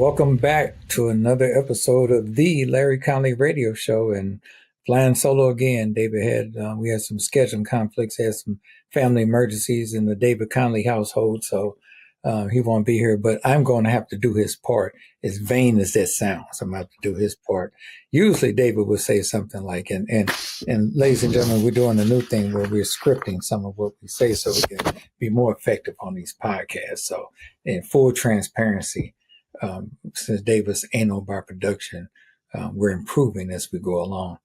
Welcome back to another episode of the Larry Conley Radio Show. And flying solo again, David we had some scheduling conflicts, had some family emergencies in the David Conley household, so he won't be here. But I'm going to have to do his part, as vain as that sounds. I'm going to have to do his part. Usually, David would say something like, and ladies and gentlemen, we're doing a new thing where we're scripting some of what we say so we can be more effective on these podcasts. So, in full transparency. Since Davis ain't no bar production, we're improving as we go along.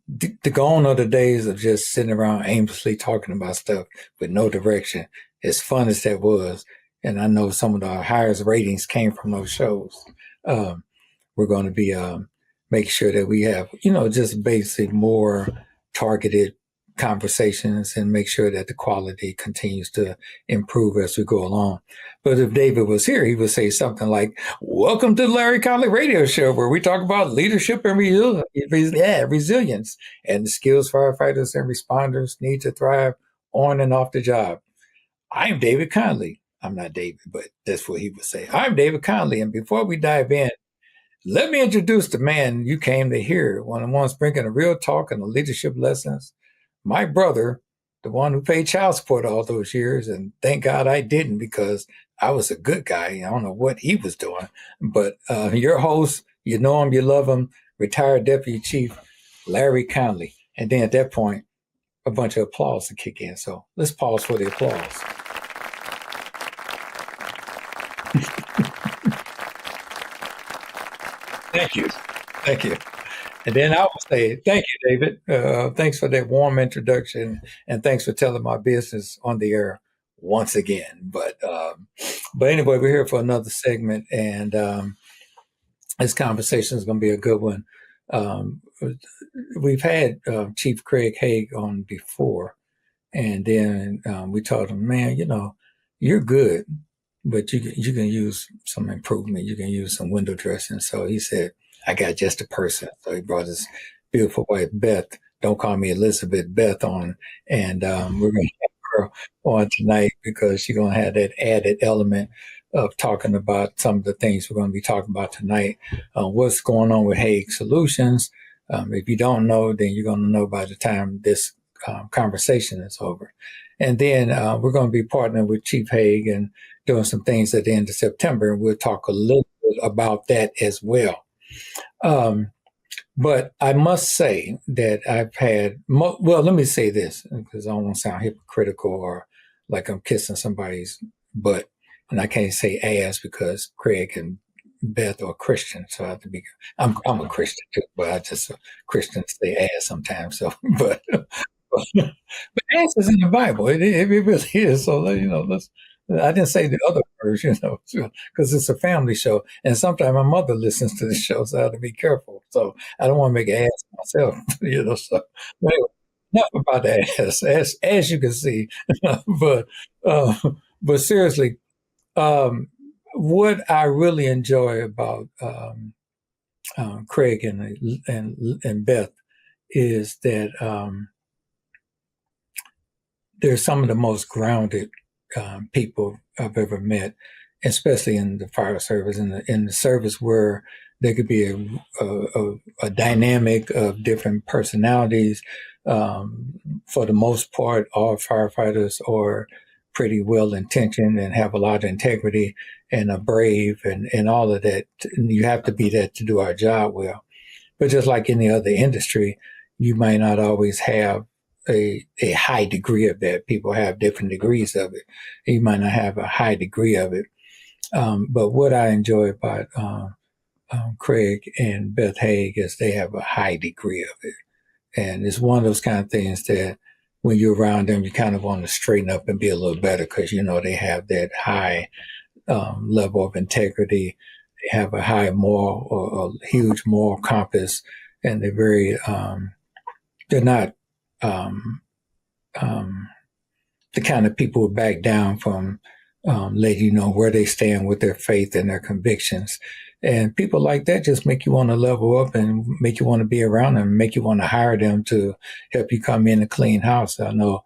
The gone are the days of just sitting around aimlessly talking about stuff with no direction. As fun as that was, and I know some of the highest ratings came from those shows. We're going to be make sure that we have, just basic more targeted conversations and make sure that the quality continues to improve as we go along. But if David was here, he would say something like, "Welcome to the Larry Conley Radio Show, where we talk about leadership and resilience and the skills firefighters and responders need to thrive on and off the job. I'm David Conley." I'm not David, but that's what he would say. I'm David Conley. And before we dive in, let me introduce the man you came to hear, one of the ones bringing the real talk and the leadership lessons. My brother, the one who paid child support all those years, and thank God I didn't, because I was a good guy. I don't know what he was doing. But your host, you know him, you love him, retired Deputy Chief Larry Conley. And then at that point, a bunch of applause to kick in. So let's pause for the applause. Thank you. Thank you. And then I will say, thank you, David. Thanks for that warm introduction, and thanks for telling my business on the air once again. But anyway, we're here for another segment, and this conversation is going to be a good one. We've had Chief Craig Haigh on before, and then we told him, man, you're good, but you can use some improvement. You can use some window dressing. So he said, I got just a person. So he brought his beautiful wife, Beth. Don't call me Elizabeth, Beth on. And we're going to have her on tonight because she's going to have that added element of talking about some of the things we're going to be talking about tonight. What's going on with Haigh Solutions. If you don't know, then you're going to know by the time this conversation is over. And then we're going to be partnering with Chief Haigh and doing some things at the end of September. And we'll talk a little bit about that as well. But I must say that I've had, let me say this, because I don't want to sound hypocritical or like I'm kissing somebody's butt. And I can't say ass because Craig and Beth are Christian. So I have to be, I'm a Christian too, but I just, Christians say ass sometimes. So, but ass is in the Bible. It really is. So, I didn't say the other words, because it's a family show. And sometimes my mother listens to the show, so I have to be careful. So I don't want to make an ass of myself, So anyway, enough about the ass, as you can see. but seriously, what I really enjoy about Craig and Beth is that they're some of the most grounded people I've ever met, especially in the fire service, in the service where there could be a dynamic of different personalities. For the most part, all firefighters are pretty well intentioned and have a lot of integrity and are brave and all of that. You have to be that to do our job well. But just like any other industry, you might not always have a high degree of that. People have different degrees of it. You might not have a high degree of it. But what I enjoy about Craig and Beth Haigh is they have a high degree of it. And it's one of those kind of things that when you're around them, you kind of want to straighten up and be a little better because, they have that high level of integrity. They have a high moral or a huge moral compass, and they're very, they're not the kind of people who back down from letting you know where they stand with their faith and their convictions. And people like that just make you want to level up and make you want to be around them, make you want to hire them to help you come in and clean house. I know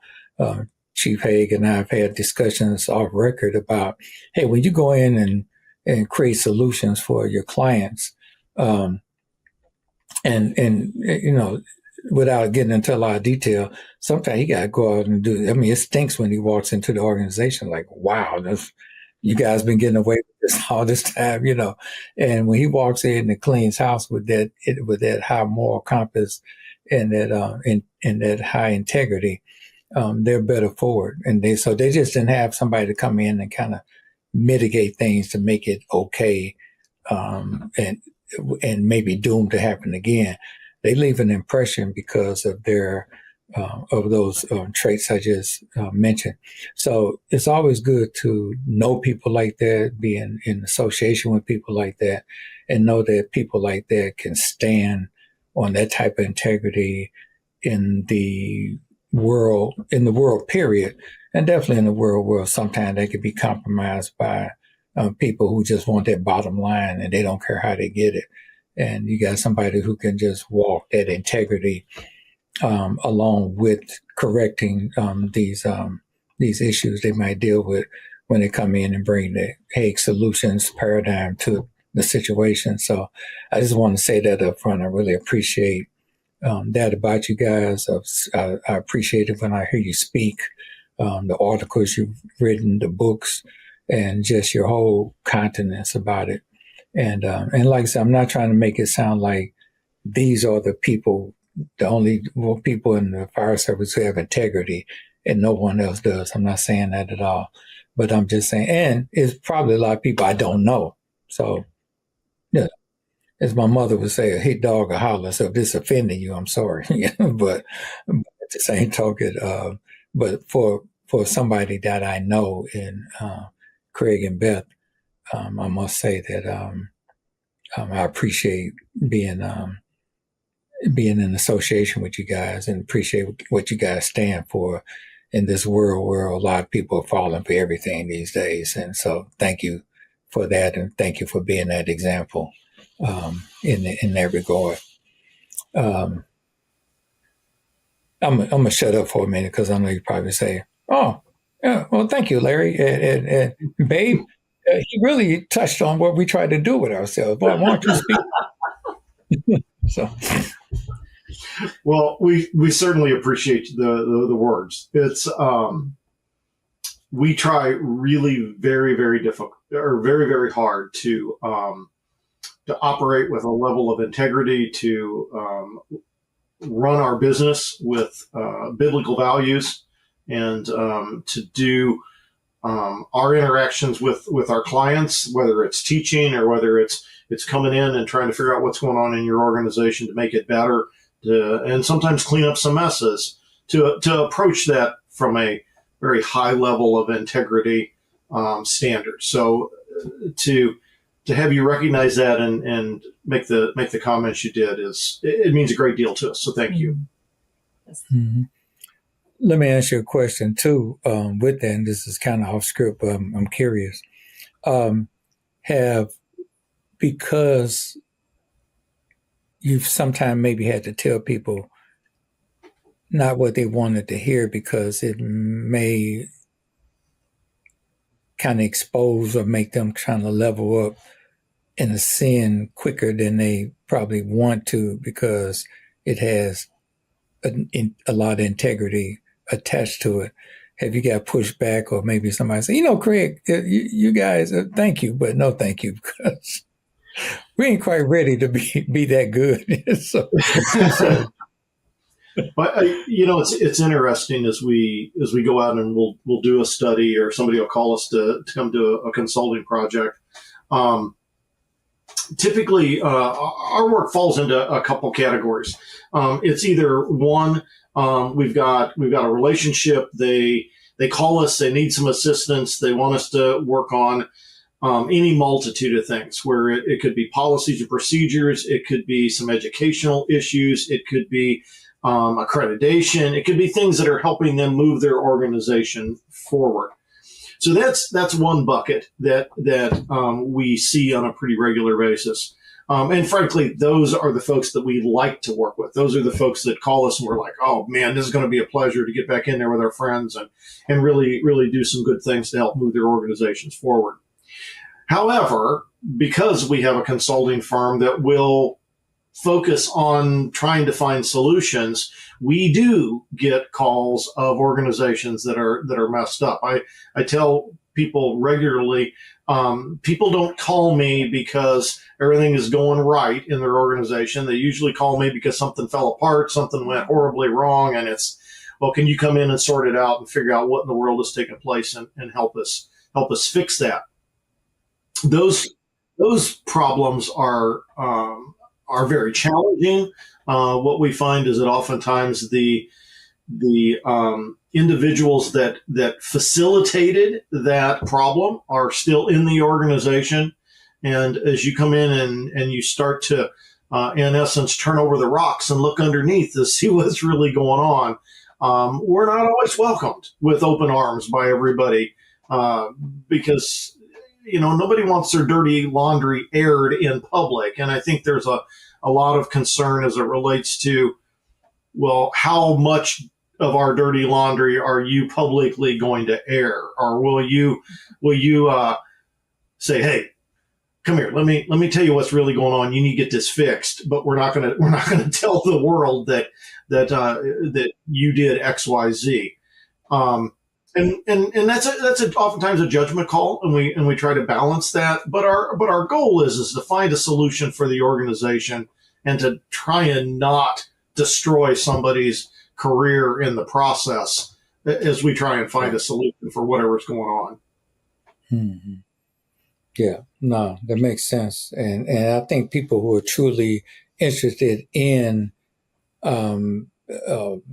Chief Haigh and I have had discussions off record about, hey, when you go in and create solutions for your clients. And without getting into a lot of detail, sometimes you got to go out and do. I mean, it stinks when he walks into the organization like, wow, you guys been getting away with this all this time, And when he walks in and cleans house with that high moral compass and that high integrity, they're better forward. And they just didn't have somebody to come in and kind of mitigate things to make it okay, and maybe doomed to happen again. They leave an impression because of of those traits I just mentioned. So it's always good to know people like that, be in association with people like that, and know that people like that can stand on that type of integrity in the world, period. And definitely in the world, sometimes they can be compromised by people who just want that bottom line and they don't care how they get it. And you got somebody who can just walk that integrity along with correcting these issues they might deal with when they come in and bring the Haigh Solutions paradigm to the situation. So I just want to say that up front. I really appreciate that about you guys. I appreciate it when I hear you speak, the articles you've written, the books, and just your whole continence about it. And like I said, I'm not trying to make it sound like these are the only people in the fire service who have integrity and no one else does. I'm not saying that at all, but I'm just saying, and it's probably a lot of people I don't know. So, yeah, as my mother would say, a hit dog or holler. So if this offending you, I'm sorry. But at the same token, but for somebody that I know in Craig and Beth, I must say that I appreciate being in association with you guys and appreciate what you guys stand for in this world where a lot of people are falling for everything these days. And so thank you for that, and thank you for being that example in that regard. I'm gonna shut up for a minute because I know you probably say, "Oh, yeah, well, thank you, Larry and Babe." He really touched on what we tried to do with ourselves. Boy, why don't you speak? So, well, we certainly appreciate the words. It's we try really very, very difficult or very, very hard to operate with a level of integrity, to run our business with biblical values, and to do our interactions with our clients, whether it's teaching or whether it's coming in and trying to figure out what's going on in your organization to make it better, and sometimes clean up some messes, to approach that from a very high level of integrity standard. So to have you recognize that and make the comments you did it means a great deal to us. So thank you. Mm-hmm. Let me ask you a question too. With that, and this is kind of off script, but I'm curious. Because you've sometimes maybe had to tell people not what they wanted to hear because it may kind of expose or make them trying to level up in a sin quicker than they probably want to because it has a lot of integrity attached to it. Have you got pushback, or maybe somebody say, Craig, you guys, thank you, but no thank you, because we ain't quite ready to be that good. so. But it's interesting as we go out and we'll do a study, or somebody will call us to come to a consulting project. Typically, our work falls into a couple categories. It's either one, we've got a relationship. They call us, they need some assistance, they want us to work on any multitude of things, where it could be policies and procedures, it could be some educational issues, it could be accreditation, it could be things that are helping them move their organization forward. So that's one bucket that we see on a pretty regular basis. And frankly, those are the folks that we like to work with. Those are the folks that call us and we're like, oh man, this is going to be a pleasure to get back in there with our friends and really, really do some good things to help move their organizations forward. However, because we have a consulting firm that will focus on trying to find solutions, we do get calls of organizations that are messed up. I tell people regularly, people don't call me because everything is going right in their organization. They usually call me because something fell apart, something went horribly wrong, and it's, well, can you come in and sort it out and figure out what in the world is taking place and help us fix that? Those problems are very challenging. What we find is that oftentimes the individuals that facilitated that problem are still in the organization, and as you come in and you start to, in essence, turn over the rocks and look underneath to see what's really going on, we're not always welcomed with open arms by everybody, because nobody wants their dirty laundry aired in public. And I think there's a lot of concern as it relates to, well, how much of our dirty laundry are you publicly going to air? Or will you say, hey, come here, let me tell you what's really going on. You need to get this fixed, but we're not gonna tell the world that you did X, Y, Z. And that's oftentimes a judgment call, and we try to balance that. But our goal is to find a solution for the organization and to try and not destroy somebody's career in the process as we try and find a solution for whatever's going on. Mm-hmm. Yeah, no, that makes sense, and I think people who are truly interested in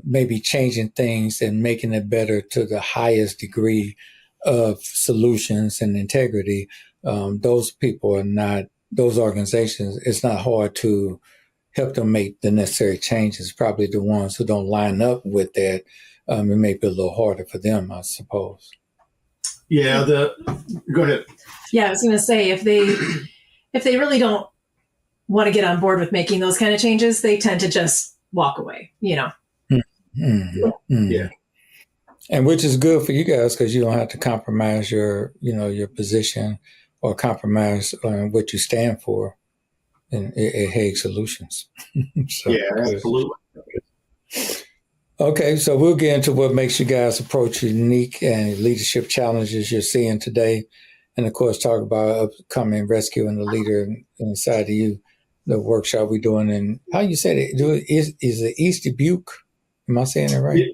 maybe changing things and making it better to the highest degree of solutions and integrity, those people are not, those organizations, it's not hard to help them make the necessary changes. Probably the ones who don't line up with that, it may be a little harder for them, I suppose. Yeah, go ahead. Yeah, I was going to say, if they really don't want to get on board with making those kind of changes, they tend to just walk away, Mm-hmm. Mm-hmm. Yeah. And which is good for you guys, because you don't have to compromise your position or compromise on what you stand for at Haigh Solutions. So, yeah, absolutely. Okay, so we'll get into what makes you guys approach unique and leadership challenges you're seeing today. And of course, talk about upcoming rescue and the leader inside of you, the workshop we're doing. And how you said it, is it East Dubuque? Am I saying it right?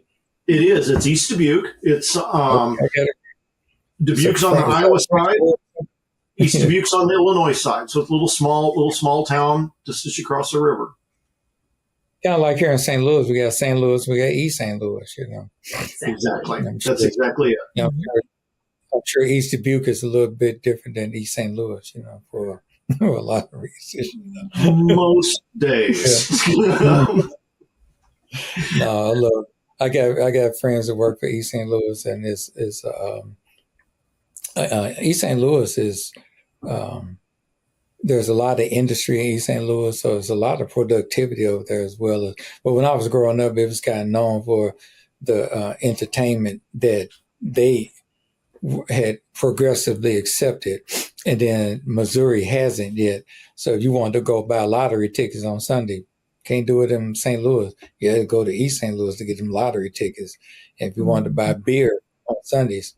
It is. It's East Dubuque. It's Dubuque's on the Iowa side. East Dubuque's on the Illinois side. So it's a little small town just across the river. Kind of like here in St. Louis, we got St. Louis, we got East St. Louis, Exactly. That's exactly it. I'm sure East Dubuque is a little bit different than East St. Louis, for a lot of reasons. Most days. No, I love. I got friends that work for East St. Louis, and East St. Louis is. There's a lot of industry in East St. Louis, so there's a lot of productivity over there as well. But when I was growing up, it was kind of known for the entertainment that they had progressively accepted, and then Missouri hasn't yet. So if you wanted to go buy lottery tickets on Sunday, can't do it in St. Louis. You had to go to East St. Louis to get them lottery tickets. And if you wanted to buy beer on Sundays,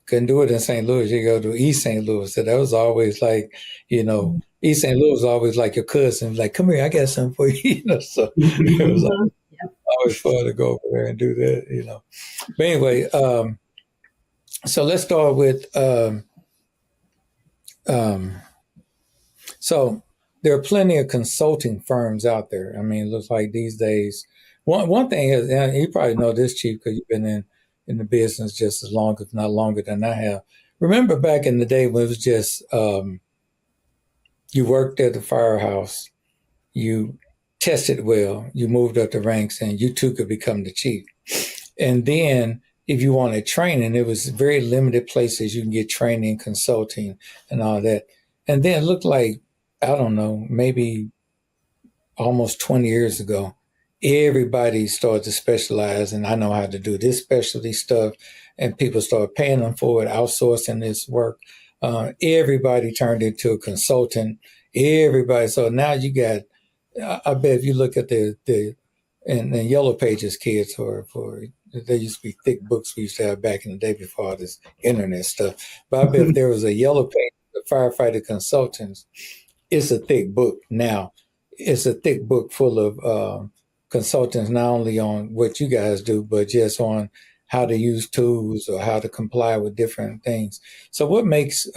couldn't do it in St. Louis. You go to East St. Louis. So that was always like, East St. Louis was always like your cousin. Like, come here, I got something for you. So it was always fun to go over there and do that. But anyway, so let's start with. So there are plenty of consulting firms out there. I mean, it looks like these days. One thing is, and you probably know this, Chief, because you've been in the business just as long, if not longer than I have. Remember back in the day when it was just you worked at the firehouse, you tested well, you moved up the ranks, and you too could become the chief. And then if you wanted training, it was very limited places you can get training, consulting, and all that. And then it looked like, I don't know, maybe almost 20 years ago, everybody started to specialize, and I know how to do this specialty stuff, and people started paying them for it, outsourcing this work. everybody turned into a consultant. Everybody. So now you got, I bet if you look at and the Yellow Pages kids there used to be thick books we used to have back in the day before all this internet stuff. But I bet if there was a Yellow Page, the firefighter consultants, it's a thick book now. It's a thick book full of consultants, not only on what you guys do, but just on how to use tools or how to comply with different things. So what makes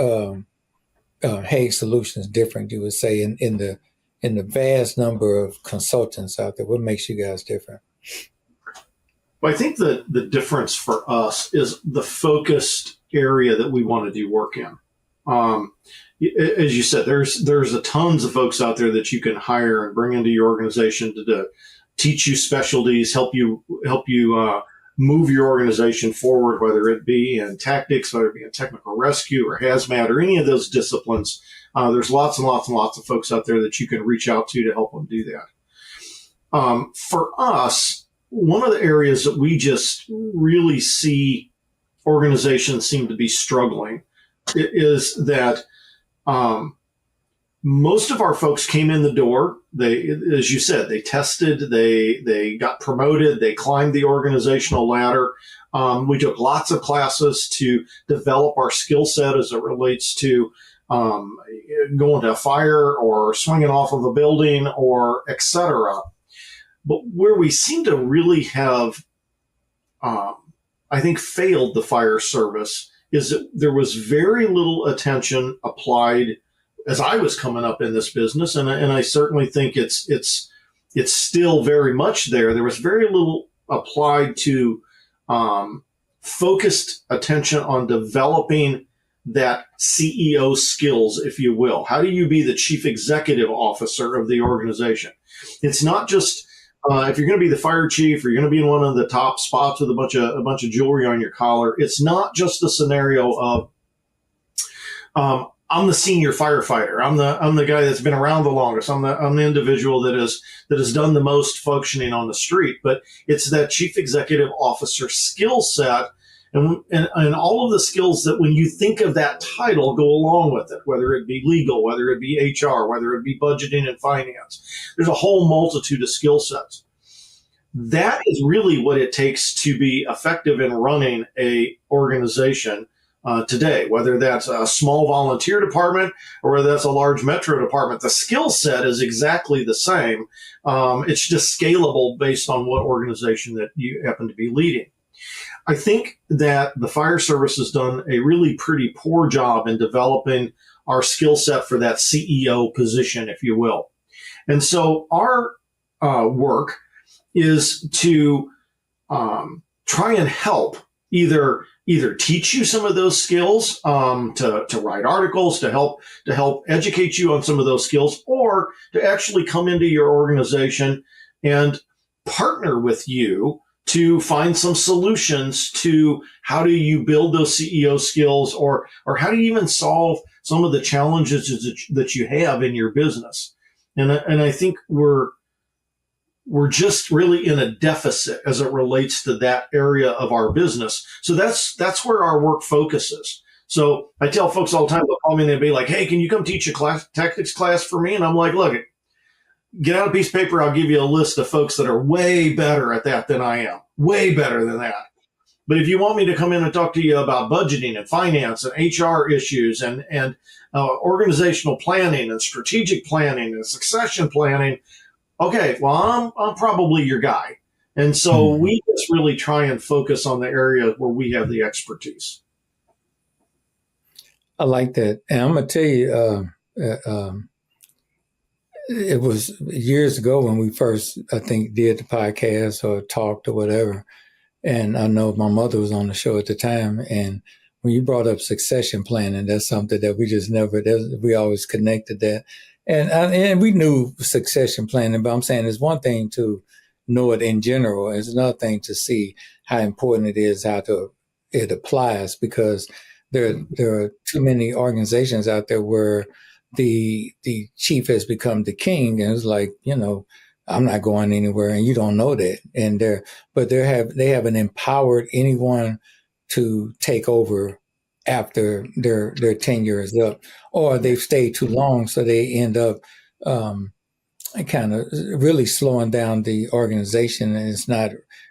Haigh Solutions different, you would say, in the vast number of consultants out there? What makes you guys different? Well, I think that the difference for us is the focused area that we want to do work in. As you said, there's a tons of folks out there that you can hire and bring into your organization to teach you specialties, help you move your organization forward, whether it be in tactics, whether it be in technical rescue or hazmat or any of those disciplines. There's lots and lots and lots of folks out there that you can reach out to help them do that. For us, one of the areas that we just really see organizations seem to be struggling is that most of our folks came in the door. They, as you said, they tested, they got promoted, they climbed the organizational ladder. We took lots of classes to develop our skill set as it relates to going to a fire or swinging off of a building or et cetera. But where we seem to really have, I think, failed the fire service is that there was very little attention applied as I was coming up in this business, and I certainly think it's still very much there. There was very little applied to focused attention on developing that CEO skills, if you will. How do you be the chief executive officer of the organization? It's not just if you're going to be the fire chief or you're going to be in one of the top spots with a bunch of jewelry on your collar. It's not just a scenario of I'm the senior firefighter. I'm the guy that's been around the longest. I'm the individual that has done the most functioning on the street. But it's that chief executive officer skill set and all of the skills that when you think of that title go along with it, whether it be legal, whether it be HR, whether it be budgeting and finance. There's a whole multitude of skill sets. That is really what it takes to be effective in running a organization today, whether that's a small volunteer department or whether that's a large metro department. The skill set is exactly the same. It's just scalable based on what organization that you happen to be leading. I think that the fire service has done a really pretty poor job in developing our skill set for that CEO position, if you will. And so our work is to try and help either teach you some of those skills, to write articles, to help educate you on some of those skills, or to actually come into your organization and partner with you to find some solutions to how do you build those CEO skills, or how do you even solve some of the challenges that you have in your business. And I think we're just really in a deficit as it relates to that area of our business. So that's where our work focuses. So I tell folks all the time, they'll call me and they'll be like, hey, can you come teach a tactics class for me? And I'm like, look, get out a piece of paper. I'll give you a list of folks that are way better at that than I am, way better than that. But if you want me to come in and talk to you about budgeting and finance and HR issues and organizational planning and strategic planning and succession planning, okay, well, I'm probably your guy. And so we just really try and focus on the area where we have the expertise. I like that. And I'm going to tell you, it was years ago when we first, I think, did the podcast or talked or whatever. And I know my mother was on the show at the time. And when you brought up succession planning, that's something that we just we always connected that. And we knew succession planning, but I'm saying it's one thing to know it in general. It's another thing to see how important it is, it applies, because there are too many organizations out there where the chief has become the king, and it's like, I'm not going anywhere, and you don't know that. And they haven't empowered anyone to take over after their tenure is up, or they've stayed too long, so they end up kind of really slowing down the organization, and it's not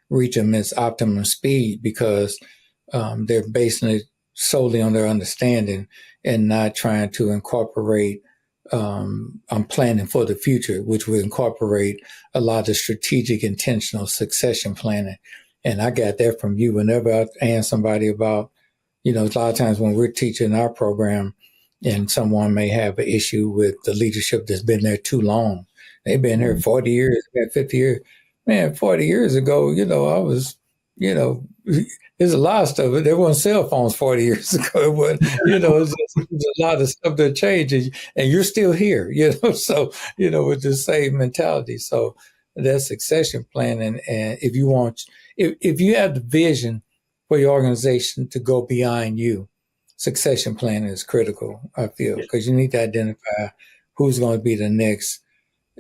reaching its optimum speed because they're basing it solely on their understanding and not trying to incorporate I'm planning for the future, which would incorporate a lot of strategic, intentional succession planning. And I got that from you. Whenever I ask somebody about, a lot of times when we're teaching our program and someone may have an issue with the leadership that's been there too long. They've been here 40 years, 50 years. Man, 40 years ago, I was, there's a lot of stuff. There weren't cell phones 40 years ago. It wasn't, there's a lot of stuff that changes, and you're still here, so, with the same mentality. So that's succession planning. And if you have the vision for your organization to go beyond you, succession planning is critical, I feel, because you need to identify who's going to be the next.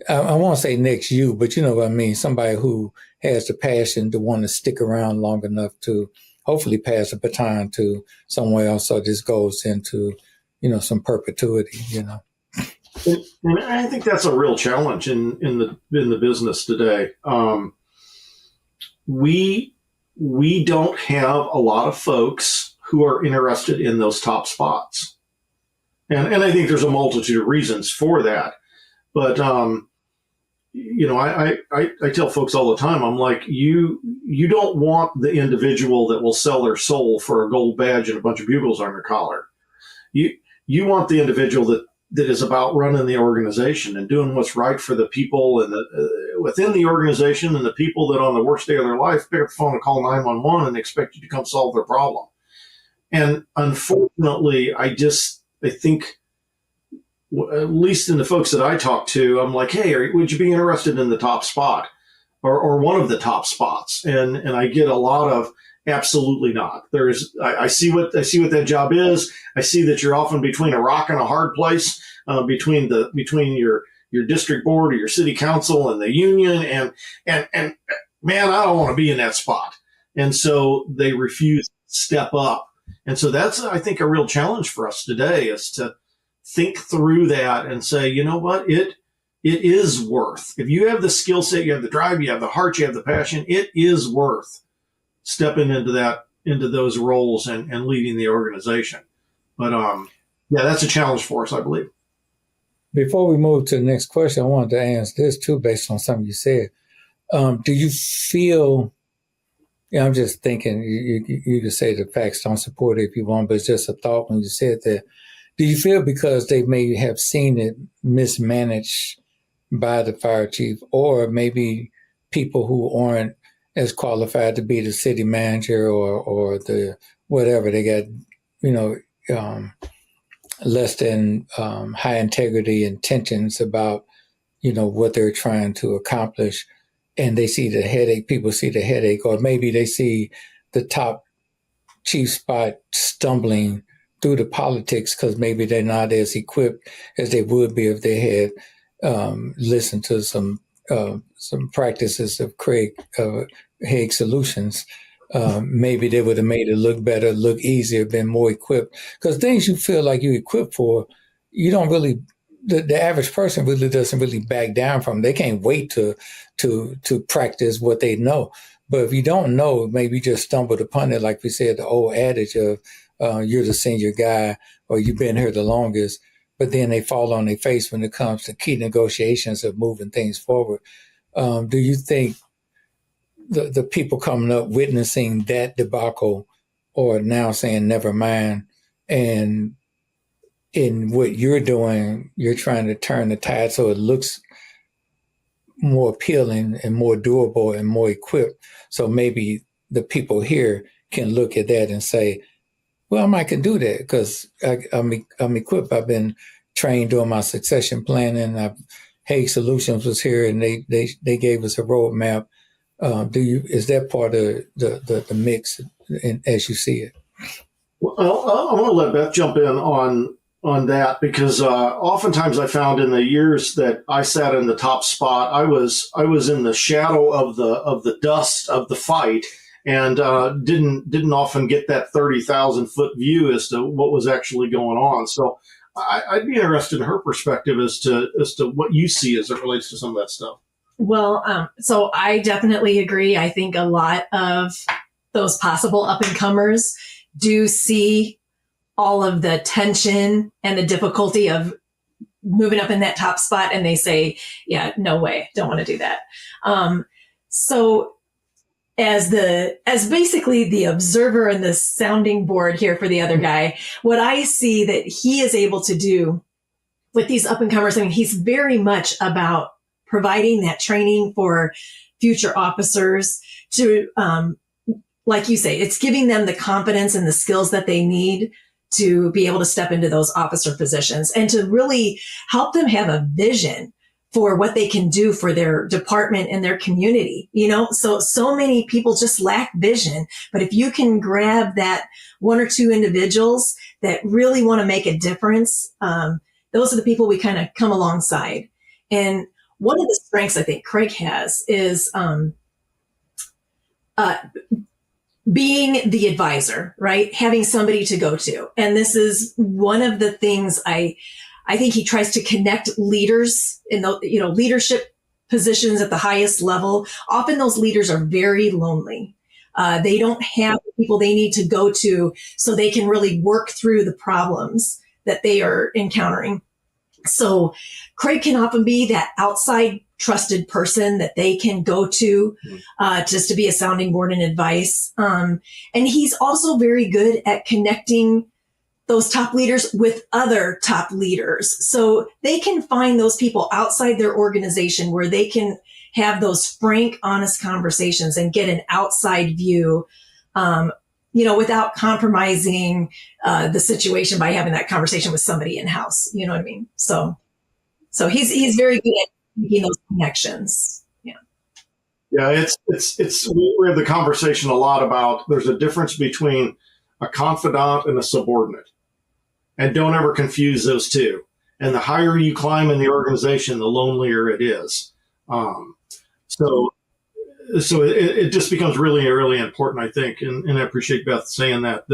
I won't say next you, but you know what I mean? Somebody who has the passion to want to stick around long enough to hopefully pass the baton to someone else, so this goes into, some perpetuity, And I think that's a real challenge in the business today. We don't have a lot of folks who are interested in those top spots. And I think there's a multitude of reasons for that. But, I tell folks all the time, I'm like, you don't want the individual that will sell their soul for a gold badge and a bunch of bugles on their collar. You want the individual that is about running the organization and doing what's right for the people and within the organization, and the people that on the worst day of their life pick up the phone and call 911 and expect you to come solve their problem. And unfortunately, I think, at least in the folks that I talk to, I'm like, hey, would you be interested in the top spot or one of the top spots? And I get a lot of absolutely not. I see what that job is. I see that you're often between a rock and a hard place, between your district board or your city council and the union. And man, I don't want to be in that spot. And so they refuse to step up. And so that's, I think, a real challenge for us today, is to think through that and say, you know what, it is worth. If you have the skill set, you have the drive, you have the heart, you have the passion, it is worth stepping into those roles and leading the organization. But that's a challenge for us, I believe. Before we move to the next question, I wanted to ask this too, based on something you said. Do you feel? I'm just thinking. You could say the facts don't support it if you want, but it's just a thought when you said that. Do you feel because they may have seen it mismanaged by the fire chief, or maybe people who aren't as qualified to be the city manager or the whatever, they got, less than high integrity intentions about, what they're trying to accomplish, and they see the headache, people see the headache, or maybe they see the top chief spot stumbling through the politics because maybe they're not as equipped as they would be if they had listened to some practices of Haigh Solutions. Maybe they would have made it look better, look easier, been more equipped. Because things you feel like you're equipped for, you don't really. The average person really doesn't really back down from. They can't wait to practice what they know. But if you don't know, maybe you just stumbled upon it, like we said, the old adage of you're the senior guy or you've been here the longest, but then they fall on their face when it comes to key negotiations of moving things forward. Do you think the people coming up witnessing that debacle or now saying never mind, and in what you're doing, you're trying to turn the tide so it looks more appealing and more doable and more equipped, so maybe the people here can look at that and say, well, I can do that because I'm equipped. I've been trained doing my succession planning. Haigh Solutions was here and they gave us a roadmap. Is that part of the mix as you see it? Well, I want to let Beth jump in on that, because oftentimes I found in the years that I sat in the top spot, I was in the shadow of the dust of the fight, and didn't often get that 30,000-foot view as to what was actually going on. So I'd be interested in her perspective as to what you see as it relates to some of that stuff. Well, so I definitely agree. I think a lot of those possible up-and-comers do see all of the tension and the difficulty of moving up in that top spot, and they say, yeah, no way, don't want to do that. So as basically the observer and the sounding board here for the other guy, what I see that he is able to do with these up-and-comers, I mean, he's very much about providing that training for future officers to, like you say, it's giving them the confidence and the skills that they need to be able to step into those officer positions and to really help them have a vision for what they can do for their department and their community. So many people just lack vision, but if you can grab that one or two individuals that really want to make a difference, those are the people we kind of come alongside. And one of the strengths I think Craig has is, being the advisor, right? Having somebody to go to. And this is one of the things I think he tries to connect leaders in the, leadership positions at the highest level. Often those leaders are very lonely. They don't have the people they need to go to so they can really work through the problems that they are encountering. So Craig can often be that outside trusted person that they can go to, just to be a sounding board and advice. And he's also very good at connecting those top leaders with other top leaders. So they can find those people outside their organization where they can have those frank, honest conversations and get an outside view, without compromising the situation by having that conversation with somebody in-house. You know what I mean? So he's very good at making those connections. Yeah. Yeah, we have the conversation a lot about there's a difference between a confidant and a subordinate. And don't ever confuse those two. And the higher you climb in the organization, the lonelier it is. So it just becomes really, really important, I think. And I appreciate Beth saying that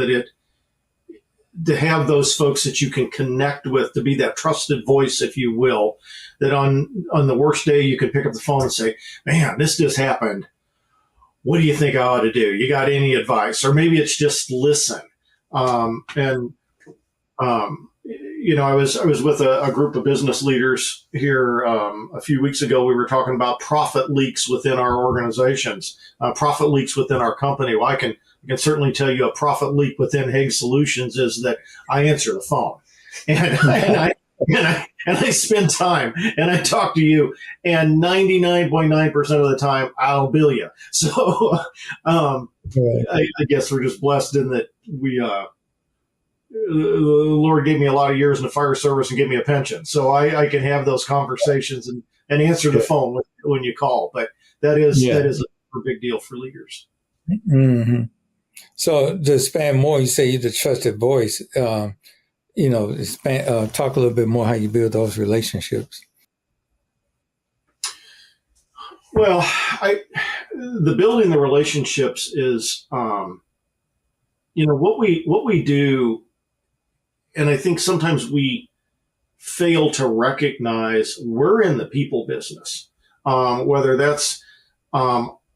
to have those folks that you can connect with, to be that trusted voice, if you will, that on the worst day, you can pick up the phone and say, man, this just happened. What do you think I ought to do? You got any advice? Or maybe it's just listen. I was with a group of business leaders here a few weeks ago. We were talking about profit leaks within our organizations, profit leaks within our company. Well, I can certainly tell you a profit leak within Haigh Solutions is that I answer the phone, and I spend time and I talk to you, and 99.9% of the time I'll bill you. So I guess we're just blessed in that the Lord gave me a lot of years in the fire service and gave me a pension. So I can have those conversations and answer the phone when you call. But that is a big deal for leaders. Mm-hmm. So to expand more, you say you're the trusted voice. Talk a little bit more how you build those relationships. Well, the building the relationships is, what we do. And I think sometimes we fail to recognize we're in the people business, whether that's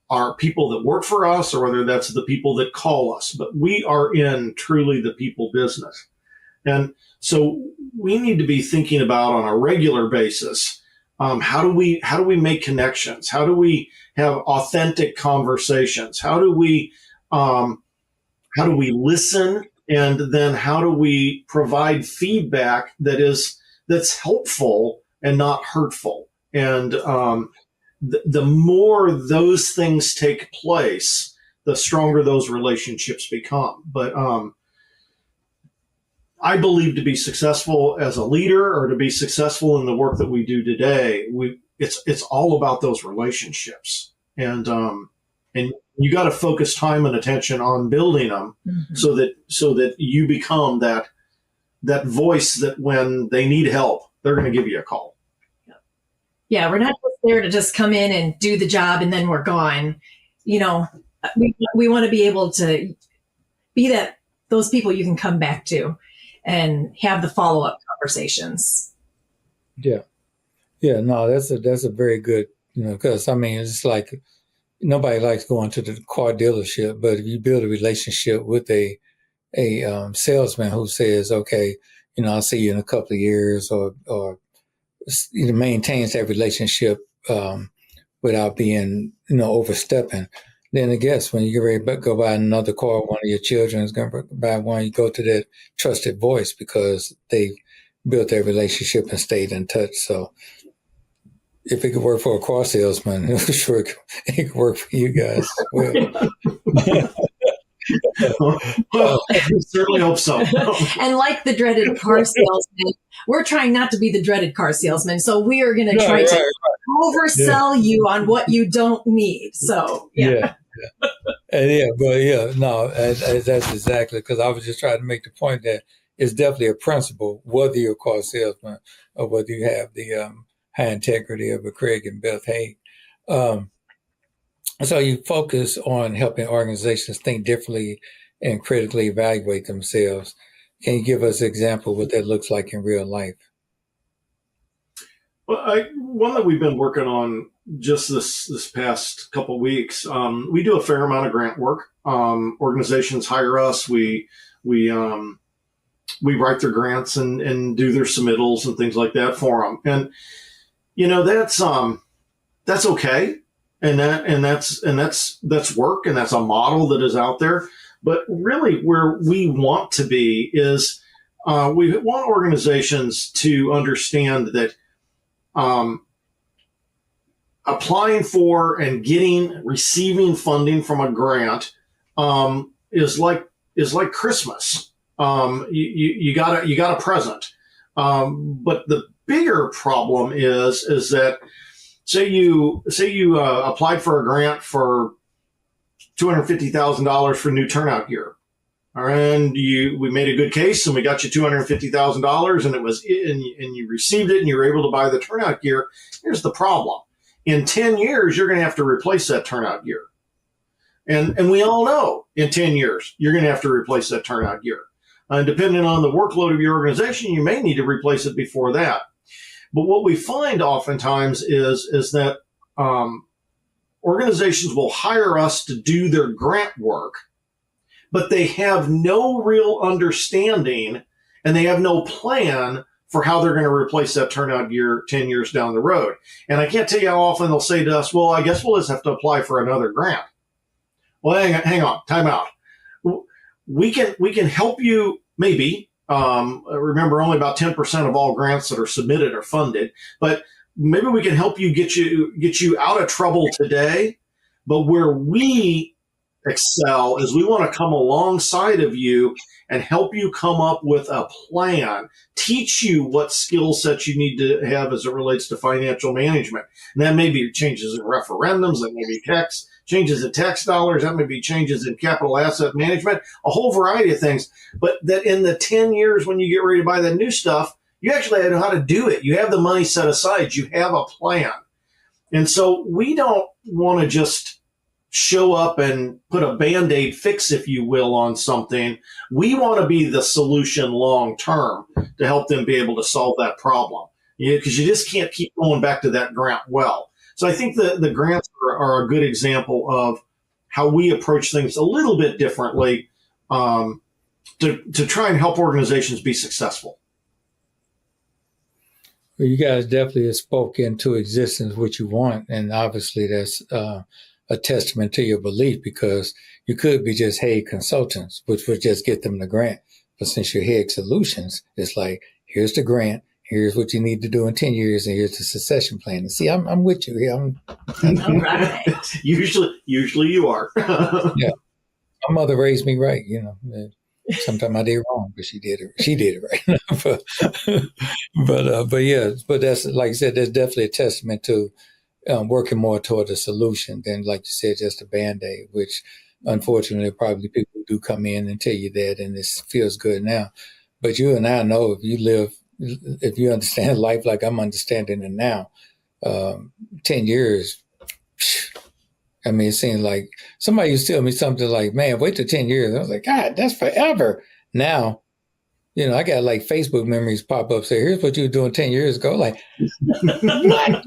our people that work for us or whether that's the people that call us. But we are in truly the people business. And so we need to be thinking about on a regular basis, how do we make connections? How do we have authentic conversations? How do we listen? And then how do we provide feedback that's helpful and not hurtful? And the more those things take place, the stronger those relationships become. But I believe to be successful as a leader or to be successful in the work that we do today, it's all about those relationships. And you got to focus time and attention on building them, mm-hmm. so that you become that voice that when they need help, they're going to give you a call. Yeah, we're not just there to just come in and do the job and then we're gone. we want to be able to be those people you can come back to and have the follow-up conversations. Yeah. Yeah. No, that's a very good, because I mean, it's like nobody likes going to the car dealership, but if you build a relationship with a salesman who says, okay, I'll see you in a couple of years, or maintains that relationship, without being, overstepping. Then I guess when you get ready to go buy another car, one of your children is going to buy one, you go to that trusted voice because they built their relationship and stayed in touch. So if it could work for a car salesman, I'm sure it could work for you guys as well. Well, I certainly hope so. And like the dreaded car salesman, we're trying not to be the dreaded car salesman. So we are going to try to oversell you on what you don't need. So, yeah. No, that's exactly, because I was just trying to make the point that it's definitely a principle, whether you're a car salesman or whether you have the high integrity of a Craig and Beth Haigh. So you focus on helping organizations think differently and critically evaluate themselves. Can you give us an example of what that looks like in real life? Well, one that we've been working on just this past couple of weeks, we do a fair amount of grant work. Organizations hire us. We write their grants and do their submittals and things like that for them. And that's okay. And that's work, and that's a model that is out there. But really, where we want to be is we want organizations to understand that applying for and receiving funding from a grant is like Christmas. You got a present, but the bigger problem is that say you applied for a grant for $250,000 for new turnout gear, and we made a good case and we got you $250,000, and and you received it and you were able to buy the turnout gear. Here's the problem: in 10 years, you're going to have to replace that turnout gear, and we all know in 10 years you're going to have to replace that turnout gear. And depending on the workload of your organization, you may need to replace it before that. But what we find oftentimes is that organizations will hire us to do their grant work, but they have no real understanding and they have no plan for how they're going to replace that turnout gear 10 years down the road. And I can't tell you how often they'll say to us, well, I guess we'll just have to apply for another grant. Well, hang on, time out. We can help you maybe. Remember, only about 10% of all grants that are submitted are funded, but maybe we can help you get you out of trouble today. But where we excel is we want to come alongside of you and help you come up with a plan, teach you what skill sets you need to have as it relates to financial management. And that may be changes in referendums, that may be changes in tax dollars, that may be changes in capital asset management, a whole variety of things. But that in the 10 years when you get ready to buy that new stuff, you actually know how to do it. You have the money set aside. You have a plan. And so we don't want to just show up and put a Band-Aid fix, if you will, on something. We want to be the solution long term to help them be able to solve that problem. Because you just can't keep going back to that grant well. So I think the grants are a good example of how we approach things a little bit differently to try and help organizations be successful. Well, you guys definitely have spoke into existence what you want, and obviously that's a testament to your belief, because you could be just Haigh Consultants, which would just get them the grant. But since you're Haigh Solutions, it's like, here's the grant, here's what you need to do in 10 years, and here's the succession plan. And see, I'm with you here. All right. Usually you are. Yeah. My mother raised me right, Sometimes I did wrong, but she did it right. but that's, like I said, that's definitely a testament to working more toward a solution than, like you said, just a Band-Aid, which unfortunately probably people do come in and tell you that, and this feels good now. But you and I know if you understand life like I'm understanding it now, 10 years, I mean, it seems like somebody used to tell me something like, man, wait till 10 years. I was like, God, that's forever. Now, I got like Facebook memories pop up, say, here's what you were doing 10 years ago. Like, what?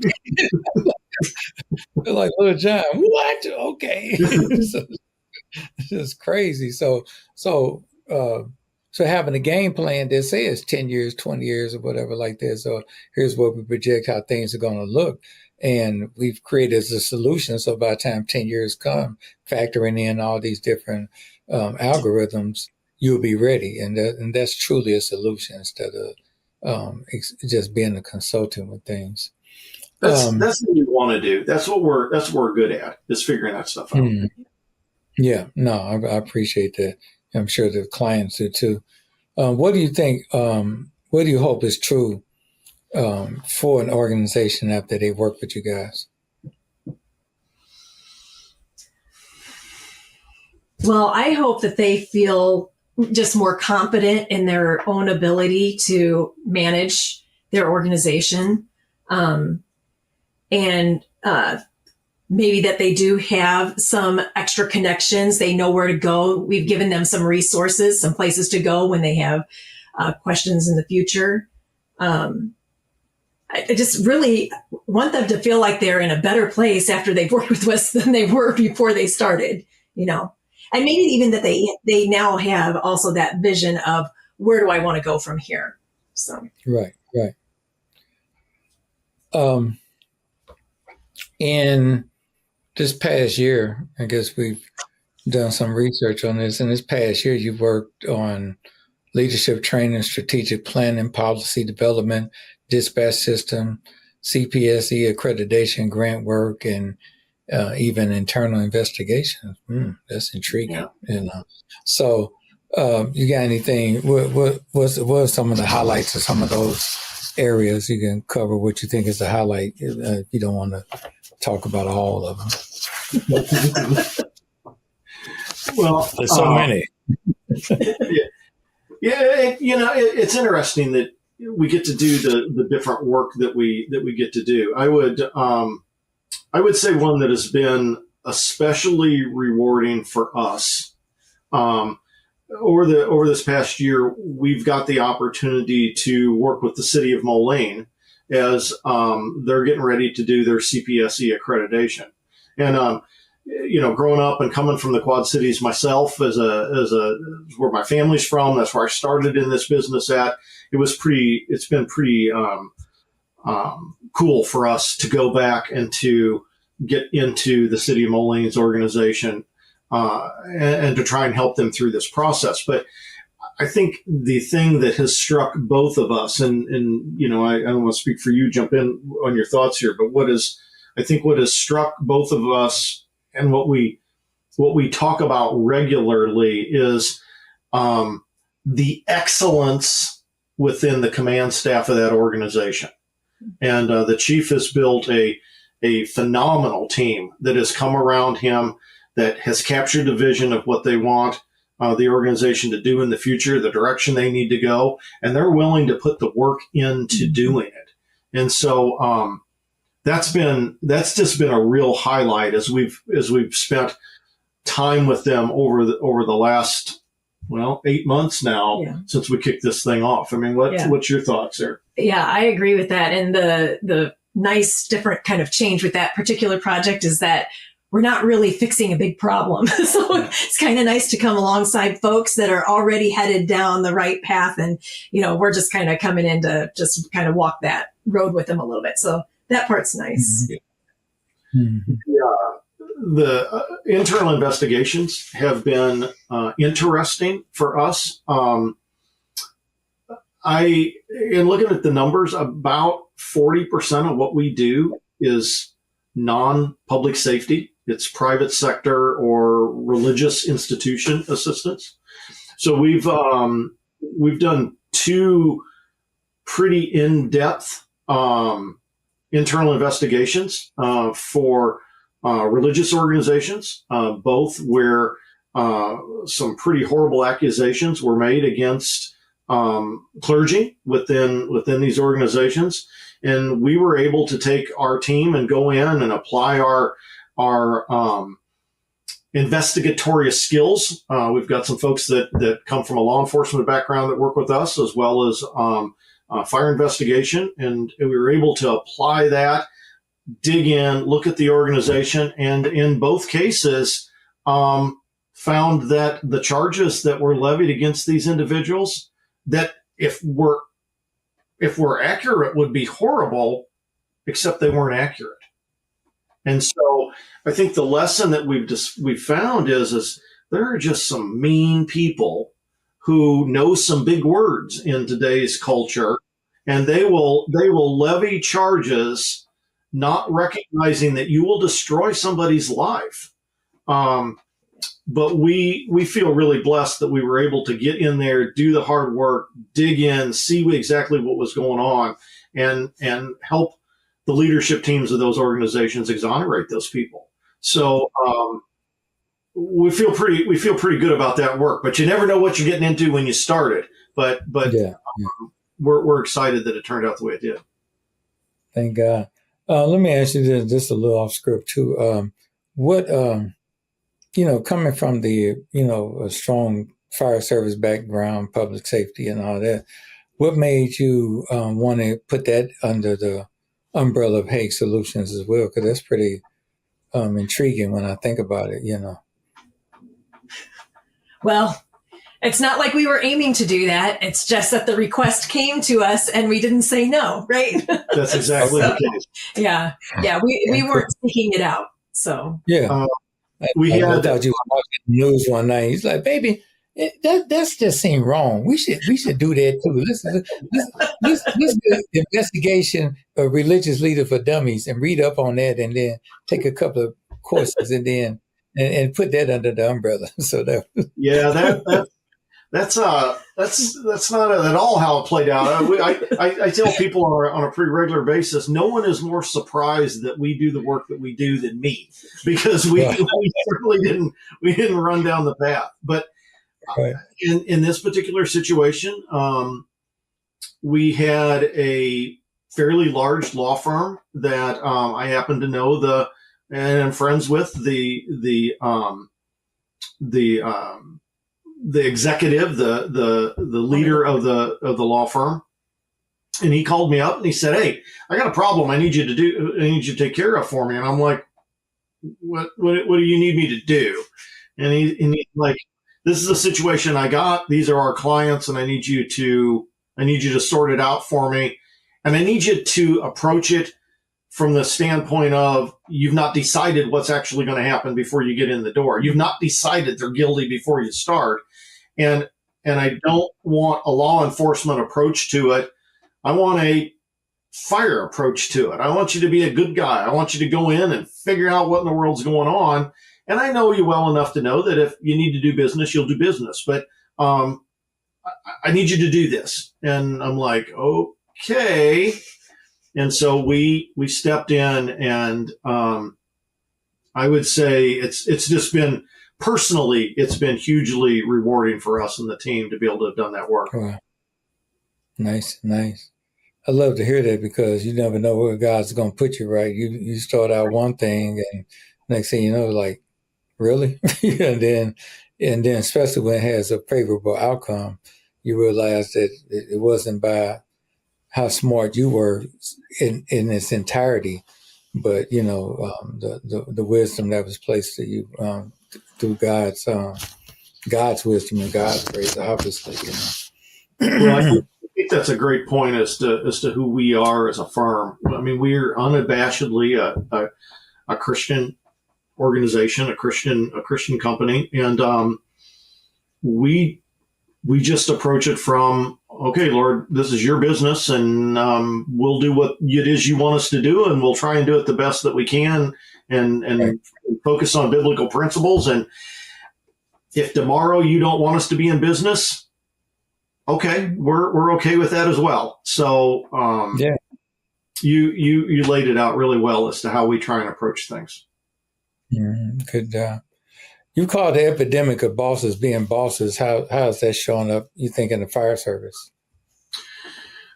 Like, Little John, what? Okay. So, it's just crazy. So having a game plan that says 10 years, 20 years, or whatever like that. So here's what we project how things are going to look. And we've created a solution. So by the time 10 years come, factoring in all these different algorithms, you'll be ready. And that's truly a solution instead of just being a consultant with things. That's what you want to do. That's what we're good at, is figuring that stuff out. Yeah, no, I appreciate that. I'm sure the clients do too. What do you think? What do you hope is true for an organization after they work with you guys? Well, I hope that they feel just more confident in their own ability to manage their organization, and maybe that they do have some extra connections. They know where to go. We've given them some resources, some places to go when they have questions in the future. I just really want them to feel like they're in a better place after they've worked with us than they were before they started, and maybe even that they now have also that vision of, where do I want to go from here? So right. In this past year, I guess we've done some research on this. In this past year, you've worked on leadership training, strategic planning, policy development, dispatch system, CPSE accreditation, grant work, and even internal investigations. That's intriguing. Yeah. So, you got anything? What are some of the highlights of some of those areas? You can cover what you think is a highlight. If you don't want to talk about all of them. Well, there's so many. It's interesting that we get to do the different work that we get to do. I would say one that has been especially rewarding for us over this past year. We've got the opportunity to work with the city of Moline as they're getting ready to do their CPSE accreditation. And growing up and coming from the Quad Cities myself, as where my family's from, that's where I started in this business at. It's been pretty cool for us to go back and to get into the city of Moline's organization and to try and help them through this process. But I think the thing that has struck both of us, and I don't want to speak for you, jump in on your thoughts here, but what has struck both of us and what we talk about regularly is the excellence within the command staff of that organization. And the chief has built a phenomenal team that has come around him, that has captured the vision of what they want the organization to do in the future, the direction they need to go, and they're willing to put the work into doing it. And so that's just been a real highlight as we've spent time with them over the last 8 months now since we kicked this thing off. I mean, what's your thoughts there? Yeah, I agree with that. And the nice different kind of change with that particular project is that we're not really fixing a big problem. So it's kind of nice to come alongside folks that are already headed down the right path. And, we're just kind of coming in to just kind of walk that road with them a little bit. So that part's nice. Mm-hmm. Yeah. The internal investigations have been interesting for us. In looking at the numbers, about 40% of what we do is non-public safety. It's private sector or religious institution assistance. So we've done two pretty in-depth internal investigations for religious organizations, both where some pretty horrible accusations were made against clergy within these organizations. And we were able to take our team and go in and apply our our investigatorial skills. We've got some folks that come from a law enforcement background that work with us, as well as fire investigation. And we were able to apply that, dig in, look at the organization, and in both cases, found that the charges that were levied against these individuals, that if we're accurate, would be horrible, except they weren't accurate. And so I think the lesson that we've found is there are just some mean people who know some big words in today's culture, and they will levy charges, not recognizing that you will destroy somebody's life. But we feel really blessed that we were able to get in there, do the hard work, dig in, see exactly what was going on, and help the leadership teams of those organizations exonerate those people. So we feel pretty good about that work. But you never know what you're getting into when you start it. But yeah. We're excited that it turned out the way it did. Thank God. Let me ask you this, just a little off script too. What coming from the a strong fire service background, public safety, and all that, what made you want to put that under the umbrella of Haigh Solutions as well? Because that's pretty intriguing when I think about it. Well, it's not like we were aiming to do that. It's just that the request came to us and we didn't say no, right? That's exactly the case. Yeah. We weren't seeking it out. So yeah. I thought you were watching the news one night. He's like, baby, that's just seemed wrong. We should do that too. Let's do investigation of religious leader for dummies and read up on that, and then take a couple of courses and then and put that under the umbrella. So that's not at all how it played out. I tell people on a pretty regular basis, no one is more surprised that we do the work that we do than me, because we certainly didn't run down the path. But in this particular situation, we had a fairly large law firm that I happen to know and I'm friends with the executive, the leader of the law firm. And he called me up and he said, "Hey, I got a problem I need you to take care of for me." And I'm like, what do you need me to do? And he's like, "This is a situation I got. These are our clients, and I need you to sort it out for me. And I need you to approach it from the standpoint of, you've not decided what's actually going to happen before you get in the door. You've not decided they're guilty before you start. And I don't want a law enforcement approach to it. I want a fire approach to it. I want you to be a good guy. I want you to go in and figure out what in the world's going on. And I know you well enough to know that if you need to do business, you'll do business. But I need you to do this." And I'm like, okay. And so we stepped in, and I would say it's just been, personally, it's been hugely rewarding for us and the team to be able to have done that work. Wow. Nice. I love to hear that, because you never know where God's going to put you, right? You start out one thing, and next thing you know, like, really? and then especially when it has a favorable outcome, you realize that it wasn't by how smart you were in its entirety, but the wisdom that was placed to you through God's wisdom and God's grace, obviously. Well, I think that's a great point as to who we are as a firm. I mean, we're unabashedly a Christian organization, a Christian company, and we just approach it from, okay, Lord, this is your business, and we'll do what it is you want us to do, and we'll try and do it the best that we can, and focus on biblical principles. And if tomorrow you don't want us to be in business, okay, we're okay with that as well. So you laid it out really well as to how we try and approach things. Good job. You call the epidemic of bosses being bosses. How is that showing up, you think, in the fire service?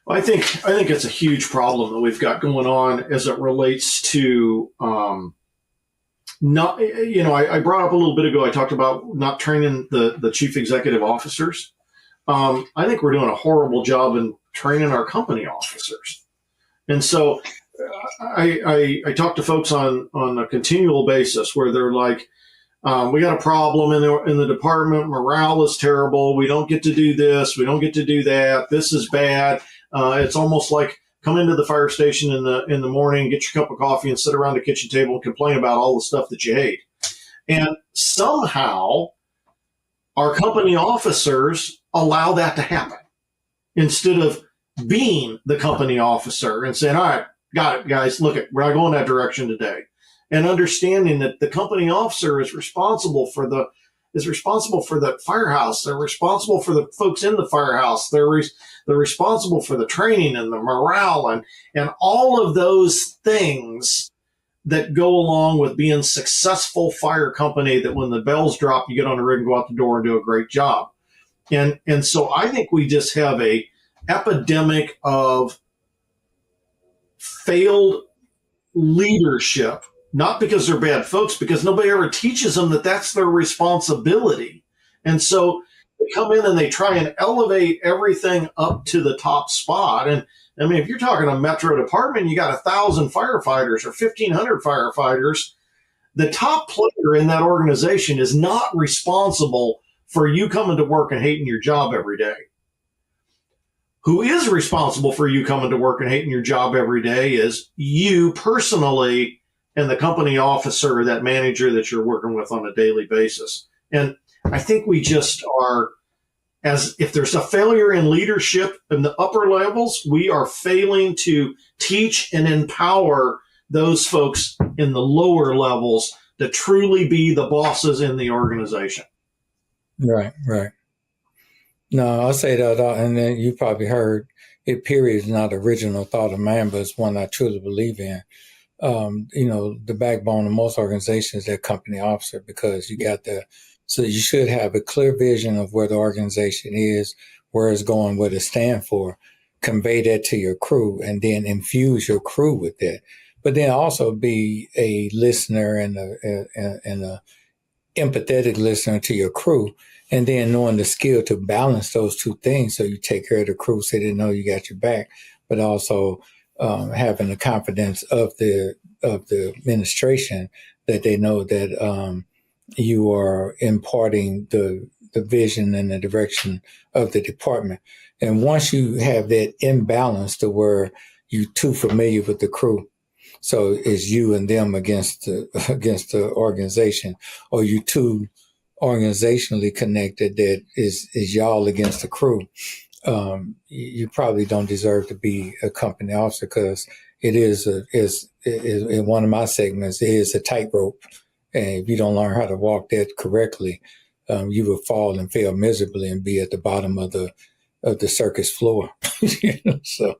I think it's a huge problem that we've got going on as it relates to not, I brought up a little bit ago, I talked about not training the chief executive officers. I think we're doing a horrible job in training our company officers. And so I talk to folks on a continual basis where they're like, we got a problem in the department. Morale is terrible. We don't get to do this. We don't get to do that. This is bad. It's almost like come into the fire station in the morning, get your cup of coffee, and sit around the kitchen table and complain about all the stuff that you hate. And somehow our company officers allow that to happen instead of being the company officer and saying, all right, got it, guys. Look, we're not going that direction today. And understanding that the company officer is responsible for the firehouse. They're responsible for the folks in the firehouse. They're responsible for the training and the morale and all of those things that go along with being a successful fire company, that when the bells drop, you get on the rig and go out the door and do a great job. And so I think we just have a epidemic of failed leadership, not because they're bad folks, because nobody ever teaches them that that's their responsibility. And so they come in and they try and elevate everything up to the top spot. And I mean, if you're talking a metro department, you got 1,000 firefighters or 1,500 firefighters. The top player in that organization is not responsible for you coming to work and hating your job every day. Who is responsible for you coming to work and hating your job every day is you personally and the company officer or that manager that you're working with on a daily basis. And I think we just are, as if there's a failure in leadership in the upper levels, we are failing to teach and empower those folks in the lower levels to truly be the bosses in the organization. Right. No, I'll say that, and then you probably heard it, period, is not original thought of man, but it's one I truly believe in. The backbone of most organizations is their company officer, because so you should have a clear vision of where the organization is, where it's going, what it stands for, convey that to your crew, and then infuse your crew with that. But then also be a listener and a empathetic listener to your crew, and then knowing the skill to balance those two things, so you take care of the crew so they know you got your back, but also having the confidence of the administration that they know that you are imparting the vision and the direction of the department. And once you have that imbalance to where you're too familiar with the crew, so it's you and them against the organization, or you too organizationally connected that is y'all against the crew, you probably don't deserve to be a company officer, because it is in one of my segments, it is a tightrope. And if you don't learn how to walk that correctly, you will fall and fail miserably and be at the bottom of the circus floor. So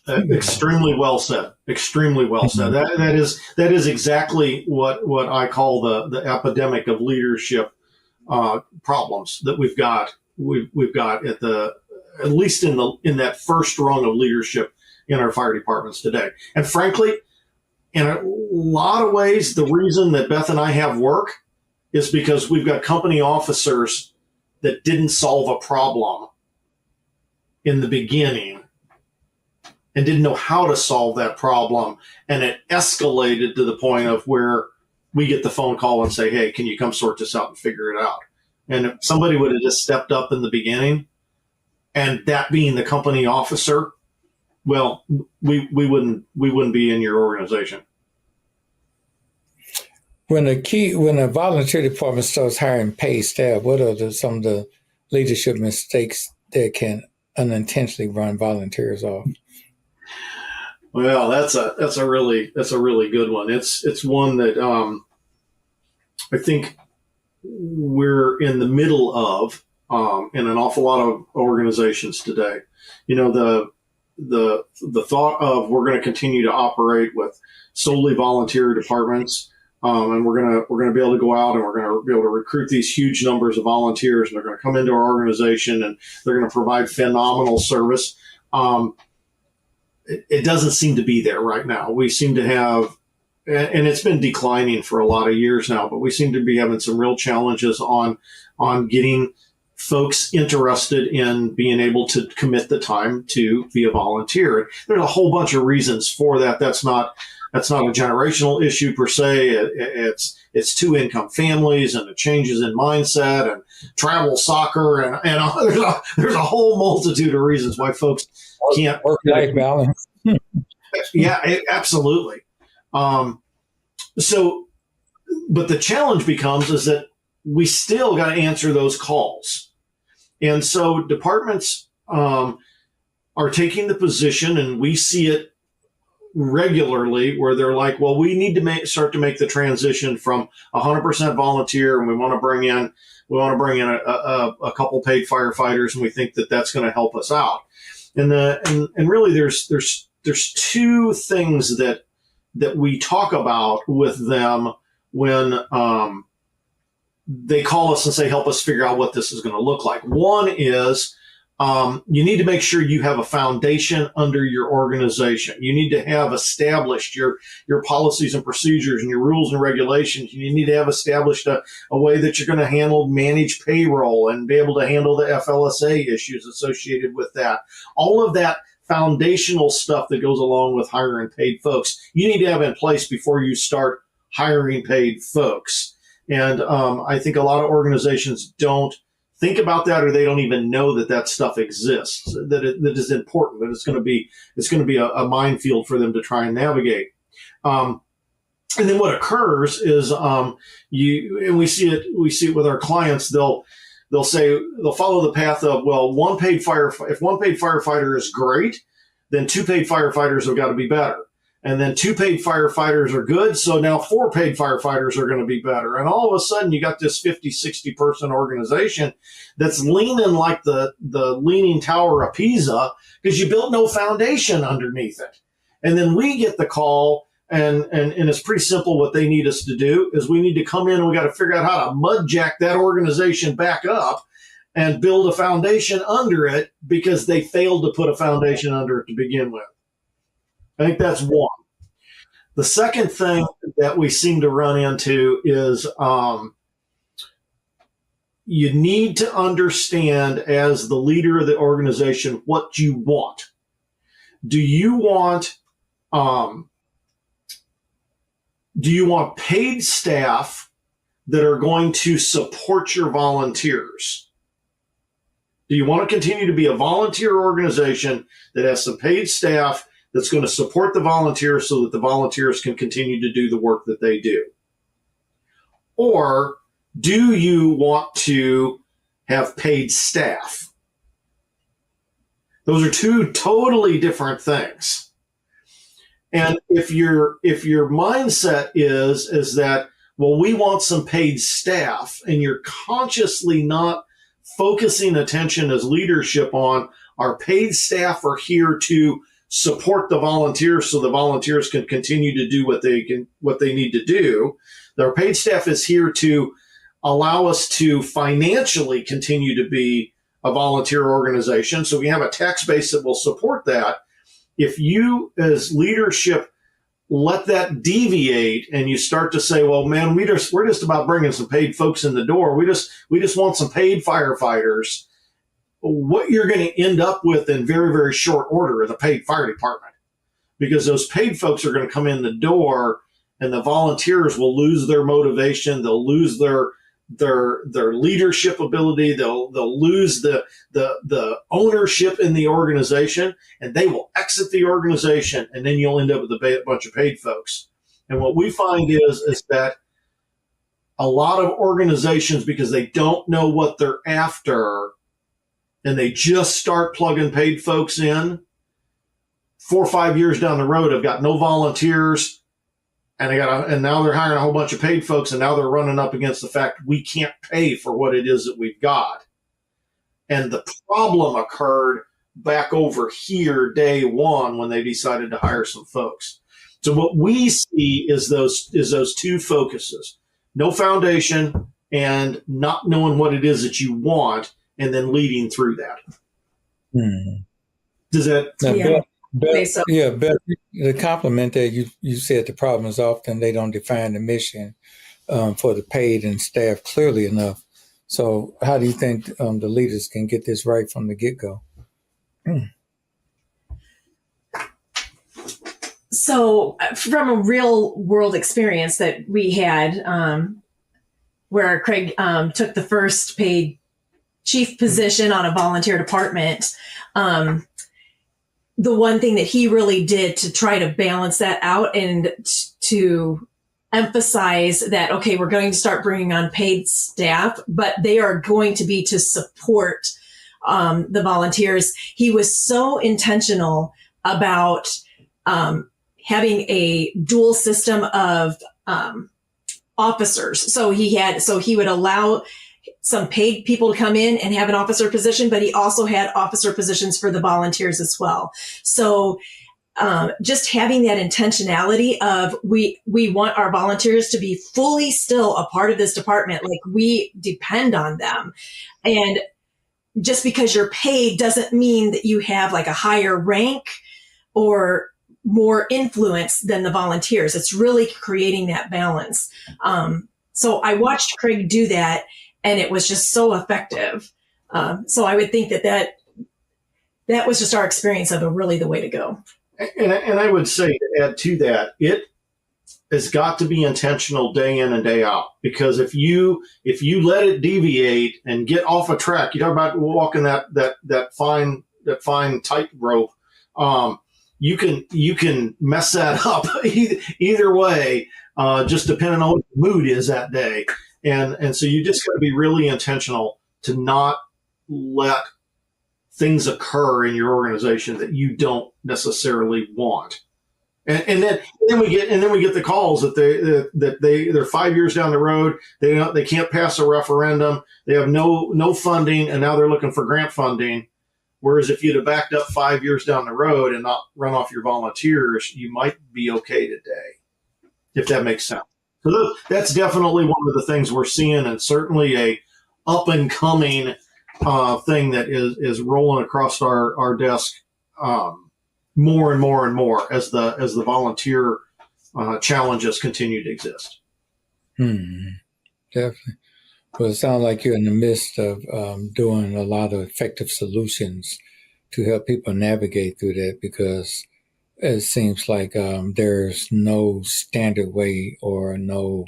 extremely well said. Extremely well said. That is exactly what I call the epidemic of leadership problems that we've got. We've got at least in that first rung of leadership in our fire departments today. And frankly, in a lot of ways, the reason that Beth and I have work is because we've got company officers that didn't solve a problem in the beginning and didn't know how to solve that problem. And it escalated to the point of where we get the phone call and say, hey, can you come sort this out and figure it out? And if somebody would have just stepped up in the beginning, and that being the company officer, well, we wouldn't be in your organization. When a volunteer department starts hiring paid staff, what are some of the leadership mistakes that can unintentionally run volunteers off? Well, that's a really good one. It's one that I think we're in the middle of in an awful lot of organizations today. The thought of we're going to continue to operate with solely volunteer departments, and we're going to be able to go out and we're going to be able to recruit these huge numbers of volunteers, and they're going to come into our organization and they're going to provide phenomenal service. It doesn't seem to be there right now. We seem to have and it's been declining for a lot of years now, but we seem to be having some real challenges on getting folks interested in being able to commit the time to be a volunteer. There's a whole bunch of reasons for that. That's not a generational issue per se. It's two income families and the changes in mindset and travel, soccer, and there's a whole multitude of reasons why folks can't work-life balance. Yeah, absolutely. So, but the challenge becomes is that we still got to answer those calls. And so departments are taking the position, and we see it regularly, where they're like, well, we need to start to make the transition from 100% volunteer, and we want to bring in a couple paid firefighters, and we think that that's going to help us out. And really there's two things that we talk about with them when they call us and say, help us figure out what this is going to look like. One is you need to make sure you have a foundation under your organization. You need to have established your policies and procedures and your rules and regulations. You need to have established a way that you're going to manage payroll and be able to handle the FLSA issues associated with that. All of that foundational stuff that goes along with hiring paid folks, you need to have in place before you start hiring paid folks. And I think a lot of organizations don't think about that, or they don't even know that stuff exists, that is important, that it's going to be a minefield for them to try and navigate. And then what occurs is and we see it with our clients. They'll follow the path of, well, if one paid firefighter is great, then two paid firefighters have got to be better. And then two paid firefighters are good, so now four paid firefighters are going to be better. And all of a sudden, you got this 50, 60-person organization that's leaning like the Leaning Tower of Pisa because you built no foundation underneath it. And then we get the call, and it's pretty simple. What they need us to do is we need to come in and we got to figure out how to mudjack that organization back up and build a foundation under it because they failed to put a foundation under it to begin with. I think that's one. The second thing that we seem to run into is you need to understand as the leader of the organization what you want. Do you want paid staff that are going to support your volunteers? Do you want to continue to be a volunteer organization that has some paid staff that's going to support the volunteers so that the volunteers can continue to do the work that they do? Or do you want to have paid staff? Those are two totally different things. And if your mindset is that, well, we want some paid staff, and you're consciously not focusing attention as leadership on our paid staff are here to support the volunteers so the volunteers can continue to do what they need to do. Our paid staff is here to allow us to financially continue to be a volunteer organization. So we have a tax base that will support that. If you as leadership let that deviate and you start to say, well, man, we're just about bringing some paid folks in the door. We just want some paid firefighters. What you're going to end up with in very, very short order is a paid fire department, because those paid folks are going to come in the door and the volunteers will lose their motivation. They'll lose their leadership ability. They'll lose the ownership in the organization, and they will exit the organization. And then you'll end up with a bunch of paid folks. And what we find is that a lot of organizations, because they don't know what they're after, and they just start plugging paid folks in, 4 or 5 years down the road, have got no volunteers, and now they're hiring a whole bunch of paid folks, and now they're running up against the fact we can't pay for what it is that we've got. And the problem occurred back over here day one when they decided to hire some folks. So what we see is those two focuses: no foundation and not knowing what it is that you want, and then leading through that. Hmm. Does that? Yeah. Beth, So yeah, Beth, the compliment that you said the problem is often they don't define the mission for the paid and staff clearly enough. So how do you think the leaders can get this right from the get-go? So, from a real world experience that we had, where Craig took the first paid chief position on a volunteer department, the one thing that he really did to try to balance that out and to emphasize that, okay, we're going to start bringing on paid staff, but they are going to be to support the volunteers. He was so intentional about having a dual system of officers. So he would allow some paid people to come in and have an officer position, but he also had officer positions for the volunteers as well. So just having that intentionality of we want our volunteers to be fully still a part of this department, like we depend on them. And just because you're paid doesn't mean that you have like a higher rank or more influence than the volunteers. It's really creating that balance. So I watched Craig do that, and it was just so effective. So I would think that was just our experience of really the way to go. And I would say to add to that, it has got to be intentional day in and day out, because if you let it deviate and get off a track, you talk about walking that fine tightrope. You can mess that up either way, just depending on what the mood is that day. And so you just got to be really intentional to not let things occur in your organization that you don't necessarily want. And then we get the calls that they're 5 years down the road. They can't pass a referendum. They have no funding, and now they're looking for grant funding. Whereas if you'd have backed up 5 years down the road and not run off your volunteers, you might be okay today, if that makes sense. So that's definitely one of the things we're seeing, and certainly a up and coming thing that is rolling across our desk more and more and more as the volunteer challenges continue to exist. Definitely. Well, it sounds like you're in the midst of doing a lot of effective solutions to help people navigate through that, because it seems like there's no standard way or no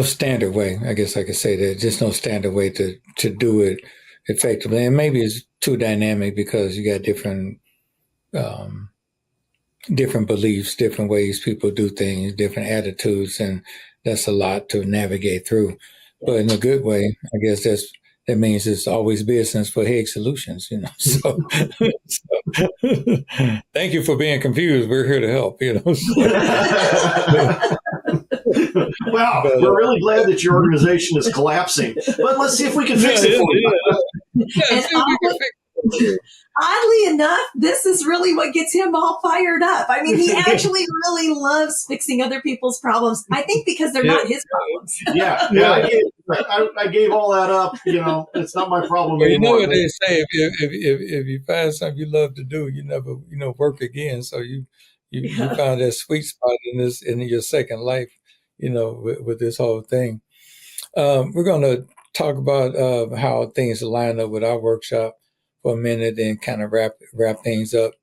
standard way. I guess I could say that. Just no standard way to do it effectively. And maybe it's too dynamic because you got different beliefs, different ways people do things, different attitudes, and that's a lot to navigate through. But in a good way, I guess that means it's always business for Haigh Solutions, So, thank you for being confused. We're here to help, Well, we're really glad that your organization is collapsing, but let's see if we can fix it for you. Oddly enough, this is really what gets him all fired up. I mean, he actually really loves fixing other people's problems. I think because they're not his problems. Yeah. I gave all that up. It's not my problem anymore. You know what they say: if you find something you love to do, you never work again. So you found that sweet spot in your second life, with this whole thing. We're going to talk about how things line up with our workshop for a minute and kind of wrap things up,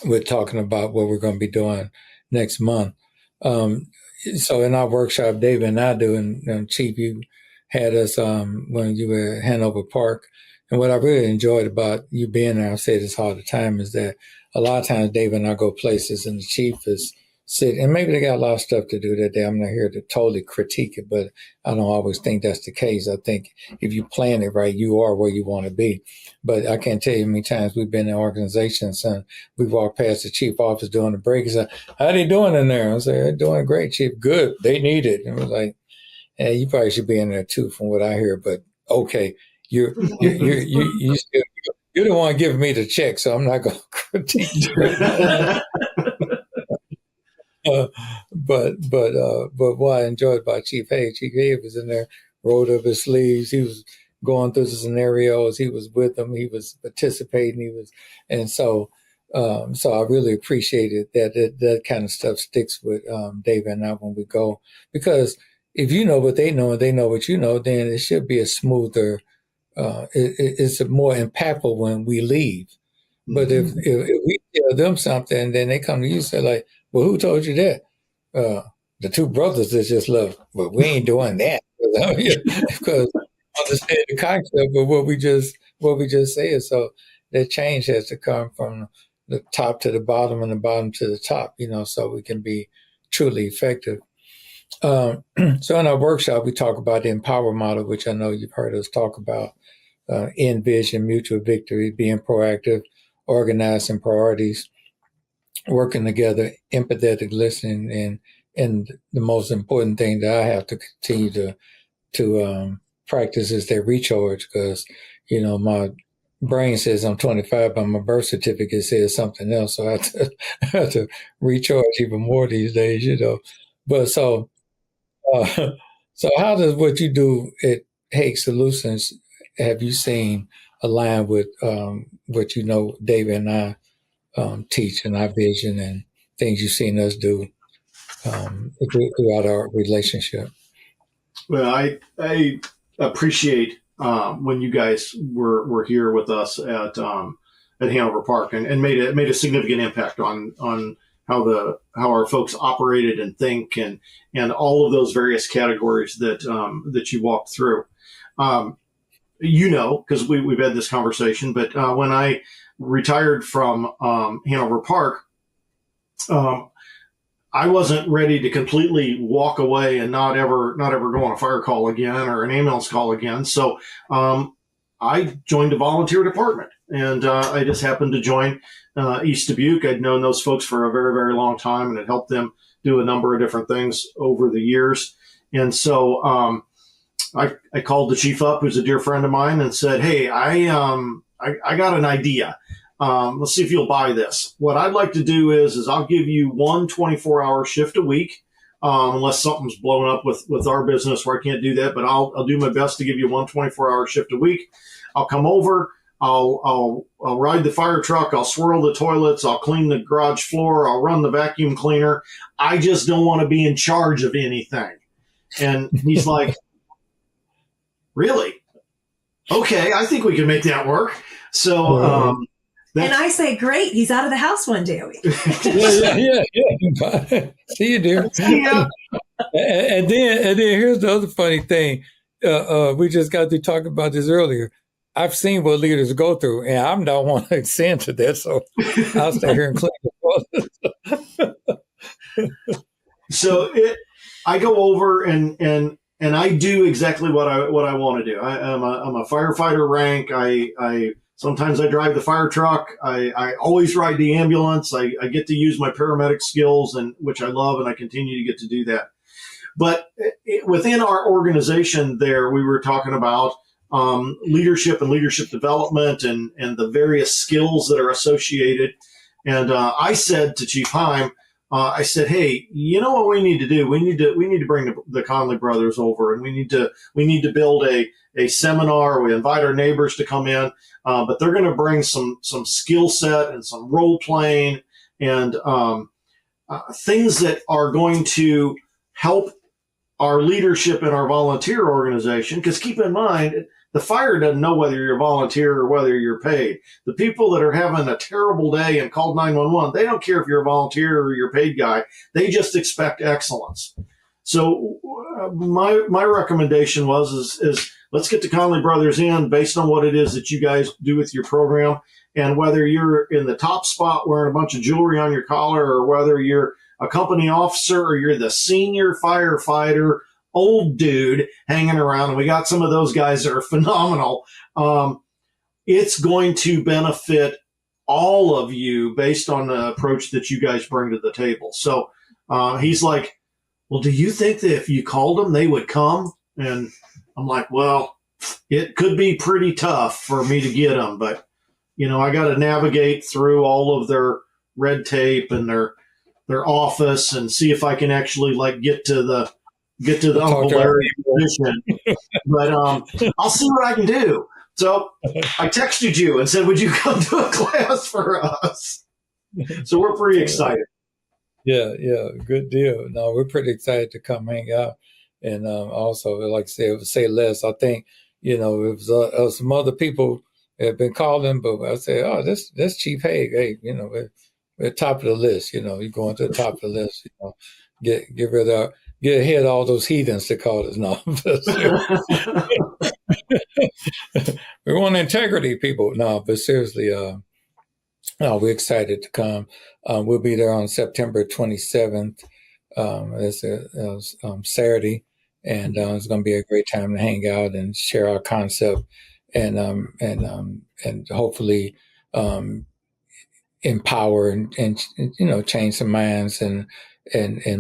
with talking about what we're going to be doing next month. So in our workshop, David and I do, and Chief, you had us when you were at Hanover Park. And what I really enjoyed about you being there, I say this all the time, is that a lot of times David and I go places and the Chief is sitting, and maybe they got a lot of stuff to do that day. I'm not here to totally critique it, but I don't always think that's the case. I think if you plan it right, you are where you want to be. But I can't tell you how many times we've been in organizations and we walked past the chief office during the break and said, "How they doing in there?" I was like, "They're doing great, Chief. Good. They need it." And I was like, "Hey, you probably should be in there too, from what I hear. But okay, you're the one giving me the check, so I'm not going to critique you." But what I enjoyed about Chief Haigh was in there rolled up his sleeves. He was going through the scenarios. He was with them. He was participating. And so I really appreciated that kind of stuff sticks with David and I when we go, because if you know what they know and they know what you know, then it should be a smoother. It's more impactful when we leave. But if we tell them something, then they come to you and say like, "Well, who told you that?" The two brothers that just left, but we ain't doing that because understand the concept of what we just said. So that change has to come from the top to the bottom and the bottom to the top, so we can be truly effective. So in our workshop, we talk about the Empower model, which I know you've heard us talk about. Envision, mutual victory, being proactive, organizing priorities, working together, empathetic listening, and the most important thing that I have to continue to practice is that recharge, because my brain says I'm 25, but my birth certificate says something else, so I have to recharge even more these days, But so how does what you do at Haigh Solutions have you seen align with what David and I teach and our vision and things you've seen us do throughout our relationship? Well, I appreciate when you guys were here with us at Hanover Park and made a significant impact on how our folks operated and think and all of those various categories that you walked through. Because we've had this conversation, but when I retired from Hanover Park, I wasn't ready to completely walk away and not ever go on a fire call again or an ambulance call again. So I joined a volunteer department, and I just happened to join East Dubuque. I'd known those folks for a very, very long time and had helped them do a number of different things over the years. And so I called the chief up, who's a dear friend of mine, and said, "Hey, I got an idea. Let's see if you'll buy this. What I'd like to do is I'll give you one 24-hour shift a week, unless something's blown up with our business where I can't do that. But I'll do my best to give you one 24-hour shift a week. I'll come over. I'll ride the fire truck. I'll swirl the toilets. I'll clean the garage floor. I'll run the vacuum cleaner. I just don't want to be in charge of anything." And he's like, "Really? Okay, I think we can make that work." So, and I say, "Great, he's out of the house one day a week." Yeah. See you, dear. Yeah. And then here's the other funny thing. We just got to talk about this earlier. I've seen what leaders go through, and I'm not one to extend to that, so I'll stay here and clean the toilet. So I go over and I do exactly what I want to do. I'm a firefighter rank. Sometimes I drive the fire truck. I always ride the ambulance. I get to use my paramedic skills, which I love, and I continue to get to do that. But within our organization there, we were talking about leadership and leadership development and the various skills that are associated. And I said to Chief Haigh, I said, "Hey, you know what we need to do? We need to bring the Conley brothers over, and we need to build a seminar. We invite our neighbors to come in, but they're going to bring some skill set and some role playing and things that are going to help our leadership in our volunteer organization." Because keep in mind, the fire doesn't know whether you're a volunteer or whether you're paid. The people that are having a terrible day and called 911, they don't care if you're a volunteer or you're a paid guy. They just expect excellence. So my recommendation is let's get the Conley brothers in based on what it is that you guys do with your program. And whether you're in the top spot wearing a bunch of jewelry on your collar, or whether you're a company officer or you're the senior firefighter, old dude hanging around, and we got some of those guys that are phenomenal, it's going to benefit all of you based on the approach that you guys bring to the table. So he's like, "Well, do you think that if you called them, they would come?" And I'm like, "Well, it could be pretty tough for me to get them, but I got to navigate through all of their red tape and their office and see if I can actually get to get to the We'll talk Uncle to our Larry people. position. But I'll see what I can do. So I texted you and said, would you come to a class for us? So we're pretty excited. Yeah, good deal. No, we're pretty excited to come hang out. And also, like I said, say less. I think, it was some other people that have been calling, but I say, oh, that's Chief Haigh. Hey, we're top of the list. You're going to the top of the list. Get rid of, get ahead of all those heathens to call us now. We want integrity, people. No, but seriously, no, we're excited to come. We'll be there on September 27th. It's a Saturday, and it's going to be a great time to hang out and share our concept, and hopefully empower and change some minds and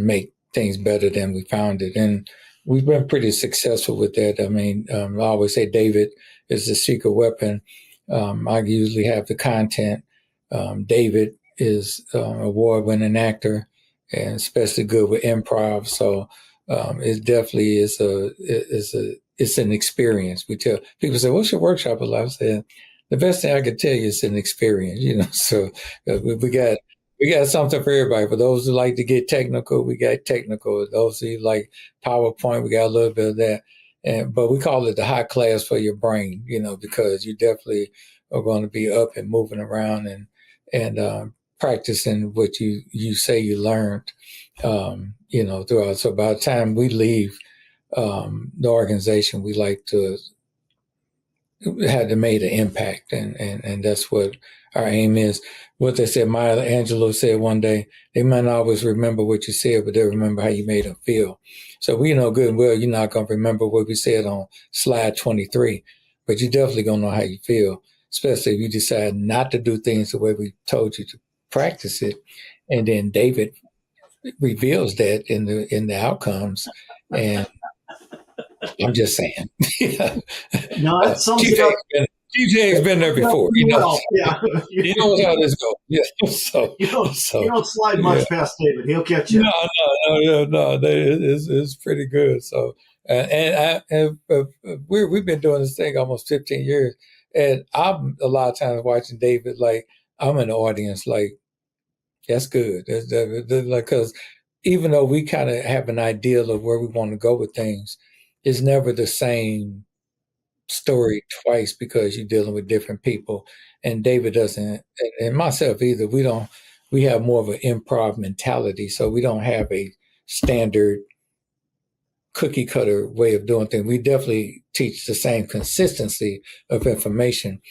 make things better than we found it. And we've been pretty successful with that. I mean, I always say David is the secret weapon. I usually have the content. David is an award-winning actor and especially good with improv. So it definitely is it's an experience. We tell people say, "What's your workshop like?" I said, "The best thing I can tell you is an experience." So we got something for everybody. For those who like to get technical, we got technical. Those who like PowerPoint, we got a little bit of that. But we call it the high class for your brain, because you definitely are going to be up and moving around and practicing what you say you learned, throughout. So by the time we leave the organization, we like to have made an impact, and that's what our aim is. What they said, Maya Angelou said one day, they might not always remember what you said, but they remember how you made them feel. So we know good and well you're not going to remember what we said on slide 23, but you're definitely going to know how you feel, especially if you decide not to do things the way we told you to practice it. And then David reveals that in the outcomes. And I'm just saying. No, that sums it up. TJ's been there before. Yeah. He knows how this goes. Yeah. So you don't slide much past David. He'll catch you. No. It's pretty good. So, we've been doing this thing almost 15 years, and I'm a lot of times watching David like I'm in the audience like that's good. Because even though we kind of have an ideal of where we want to go with things, it's never the same story twice because you're dealing with different people. And David doesn't, and myself either. We have more of an improv mentality. So we don't have a standard cookie cutter way of doing things. We definitely teach the same consistency of information,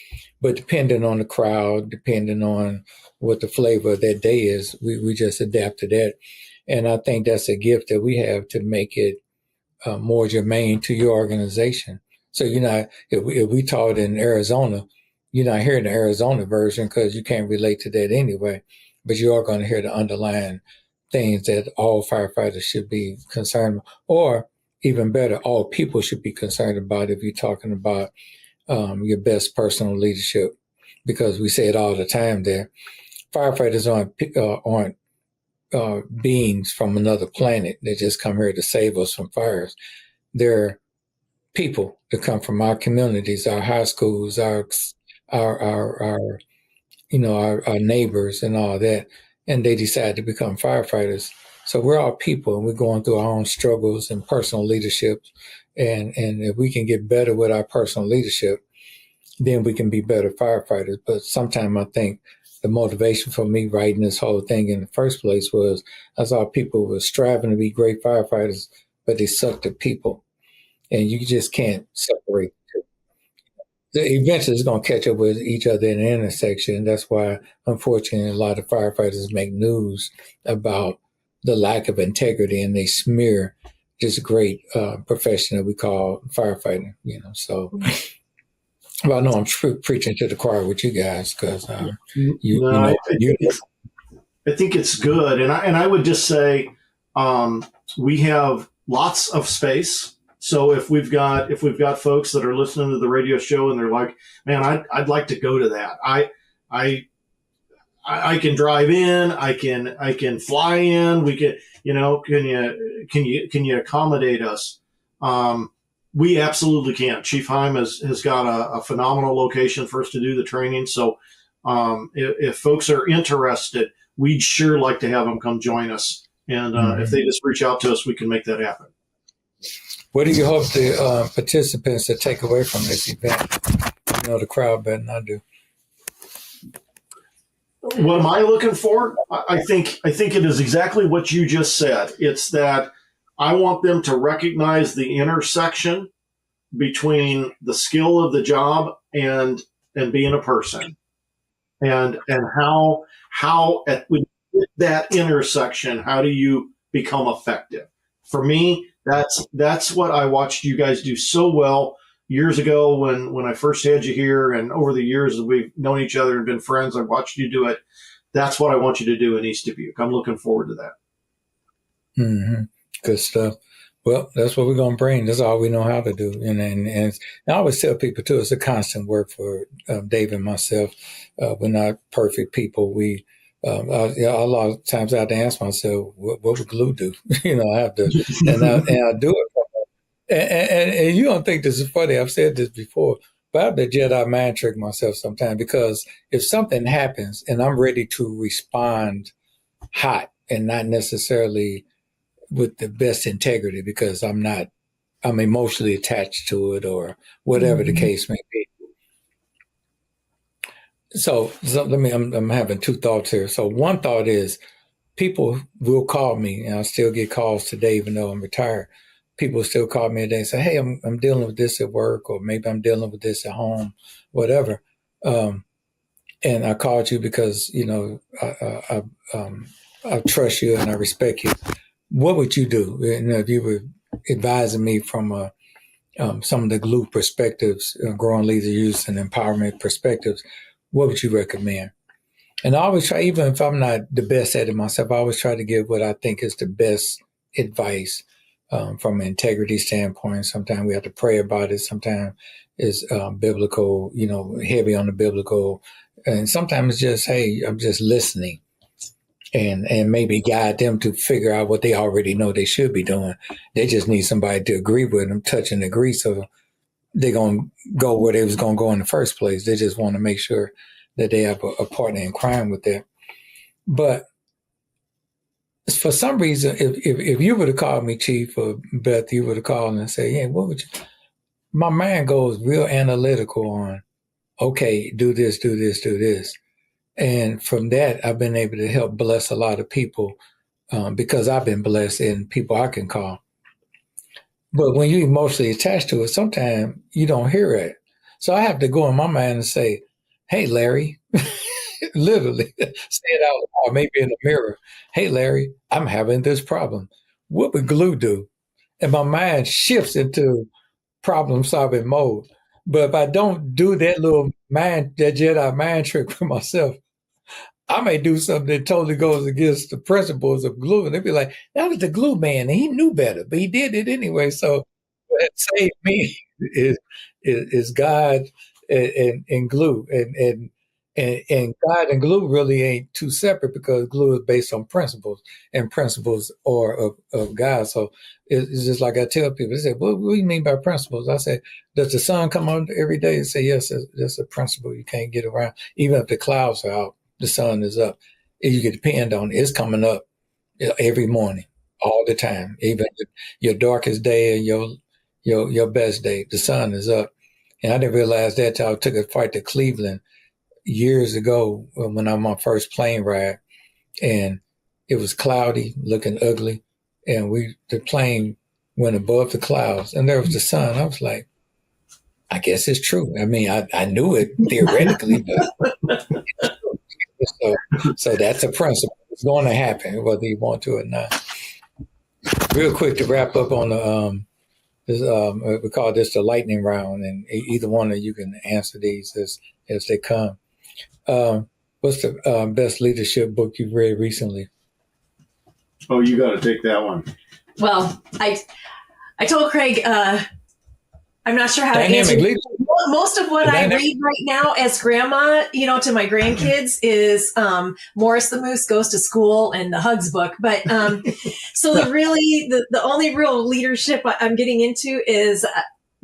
but depending on the crowd, depending on what the flavor of that day is, we just adapt to that. And I think that's a gift that we have to make it more germane to your organization. So if we taught in Arizona, you're not hearing the Arizona version because you can't relate to that anyway. But you are going to hear the underlying things that all firefighters should be concerned about, or even better, all people should be concerned about if you're talking about your best personal leadership. Because we say it all the time there. Firefighters aren't beings from another planet. They just come here to save us from fires. They're people that come from our communities, our high schools, our neighbors and all that, and they decide to become firefighters. So we're all people, and we're going through our own struggles and personal leadership. And if we can get better with our personal leadership, then we can be better firefighters. But sometimes I think the motivation for me writing this whole thing in the first place was I saw people were striving to be great firefighters, but they sucked at people. And you just can't separate the two. Eventually it's going to catch up with each other in the intersection. That's why, unfortunately, a lot of firefighters make news about the lack of integrity, and they smear this great profession that we call firefighting. So, well, I know I'm preaching to the choir with you guys because I think it's good, and I would just say we have lots of space. So if we've got folks that are listening to the radio show and they're like, man, I'd like to go to that. I can drive in, I can fly in. We can, Can you accommodate us? We absolutely can. Chief Haim has got a phenomenal location for us to do the training. So if folks are interested, we'd sure like to have them come join us. And if they just reach out to us, we can make that happen. What do you hope the participants to take away from this event? The crowd better not do. What am I looking for? I think it is exactly what you just said. It's that I want them to recognize the intersection between the skill of the job and being a person, and how at that intersection, how do you become effective? For me, that's what I watched you guys do so well years ago when I first had you here, and over the years as we've known each other and been friends, I watched you do it. That's what I want you to do in East Dubuque. I'm looking forward to that. Mm-hmm. Good stuff. Well, that's what we're going to bring. That's all we know how to do. And I always tell people, too, it's a constant work for Dave and myself. We're not perfect people. A lot of times I have to ask myself, what would glue do? I have to, and I do it. And you don't think this is funny. I've said this before, but I have to Jedi mind trick myself sometimes, because if something happens and I'm ready to respond hot and not necessarily with the best integrity, because I'm emotionally attached to it or whatever the case may be. So I'm having two thoughts here. So one thought is, people will call me, and I still get calls today, even though I'm retired. People still call me today and say, hey, I'm dealing with this at work, or maybe I'm dealing with this at home, whatever. And I called you because, I trust you and I respect you. What would you do? If you were advising me from some of the glue perspectives, growing leader use and empowerment perspectives, what would you recommend? And I always try, even if I'm not the best at it myself, I always try to give what I think is the best advice from an integrity standpoint. Sometimes we have to pray about it. Sometimes it's biblical, heavy on the biblical. And sometimes it's just, hey, I'm just listening, and maybe guide them to figure out what they already know they should be doing. They just need somebody to agree with them, touch and agree. So they're going to go where they was going to go in the first place. They just want to make sure that they have a partner in crime with that. But for some reason, if you would have called me, Chief, or Beth, you would have called and said, yeah, what would you? My mind goes real analytical on, okay, do this, do this, do this. And from that, I've been able to help bless a lot of people because I've been blessed in people I can call. But when you're emotionally attached to it, sometimes you don't hear it. So I have to go in my mind and say, hey, Larry, literally say it out loud, maybe in the mirror. Hey, Larry, I'm having this problem. What would glue do? And my mind shifts into problem solving mode. But if I don't do that that Jedi mind trick for myself, I may do something that totally goes against the principles of glue. And they'd be like, that was the glue man, and he knew better, but he did it anyway. So what saved me is God and glue. And God and glue really ain't too separate, because glue is based on principles, and principles are of God. So it's just like I tell people, they say, what do you mean by principles? I say, does the sun come out every day? They say, yes, that's a principle you can't get around. Even if the clouds are out, the sun is up. You can depend on it. It's coming up every morning, all the time. Even your darkest day and your best day, the sun is up. And I didn't realize that till I took a flight to Cleveland years ago when I'm on my first plane ride, and it was cloudy, looking ugly, and the plane went above the clouds, and there was the sun. I was like, I guess it's true. I mean, I knew it theoretically, but so that's a principle. It's going to happen whether you want to or not. Real quick to wrap up on the we call this the lightning round, and either one of you can answer these as they come. What's the best leadership book you've read recently? Oh, you got to take that one. Well, I told Craig, I I'm not sure how to Dynamic answer. leader. Most of what I read right now as grandma, to my grandkids is Morris the Moose Goes to School and the Hugs book. But so the only real leadership I'm getting into is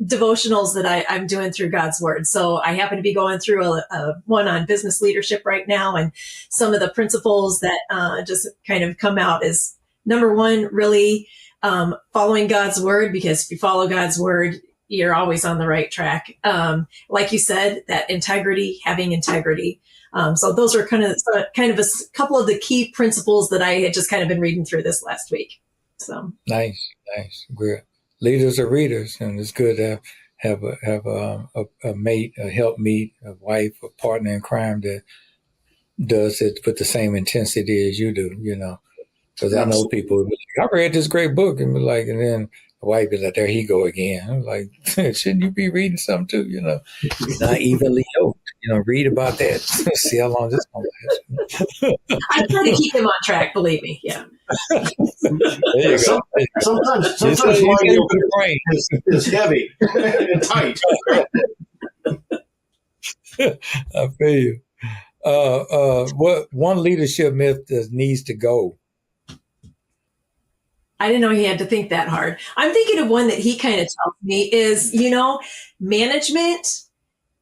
devotionals that I'm doing through God's Word. So I happen to be going through a one on business leadership right now. And some of the principles that just kind of come out is, number one, really following God's Word, because if you follow God's Word, you're always on the right track. Like you said, that integrity, having integrity. So those are kind of a couple of the key principles that I had just kind of been reading through this last week. So nice. Good. Leaders are readers, and it's good to have a mate, a helpmeet, a wife, a partner in crime that does it with the same intensity as you do. Because I know people be like, I read this great book, and be like, and then the wife be like, there he go again. I'm like, shouldn't you be reading something too? Not evenly yoked. Read about that. See how long this going to last. I try to keep him on track. Believe me. Yeah. There you go. Sometimes my yoke is heavy and tight. I feel you. What one leadership myth needs to go? I didn't know he had to think that hard. I'm thinking of one that he kind of tells me is, management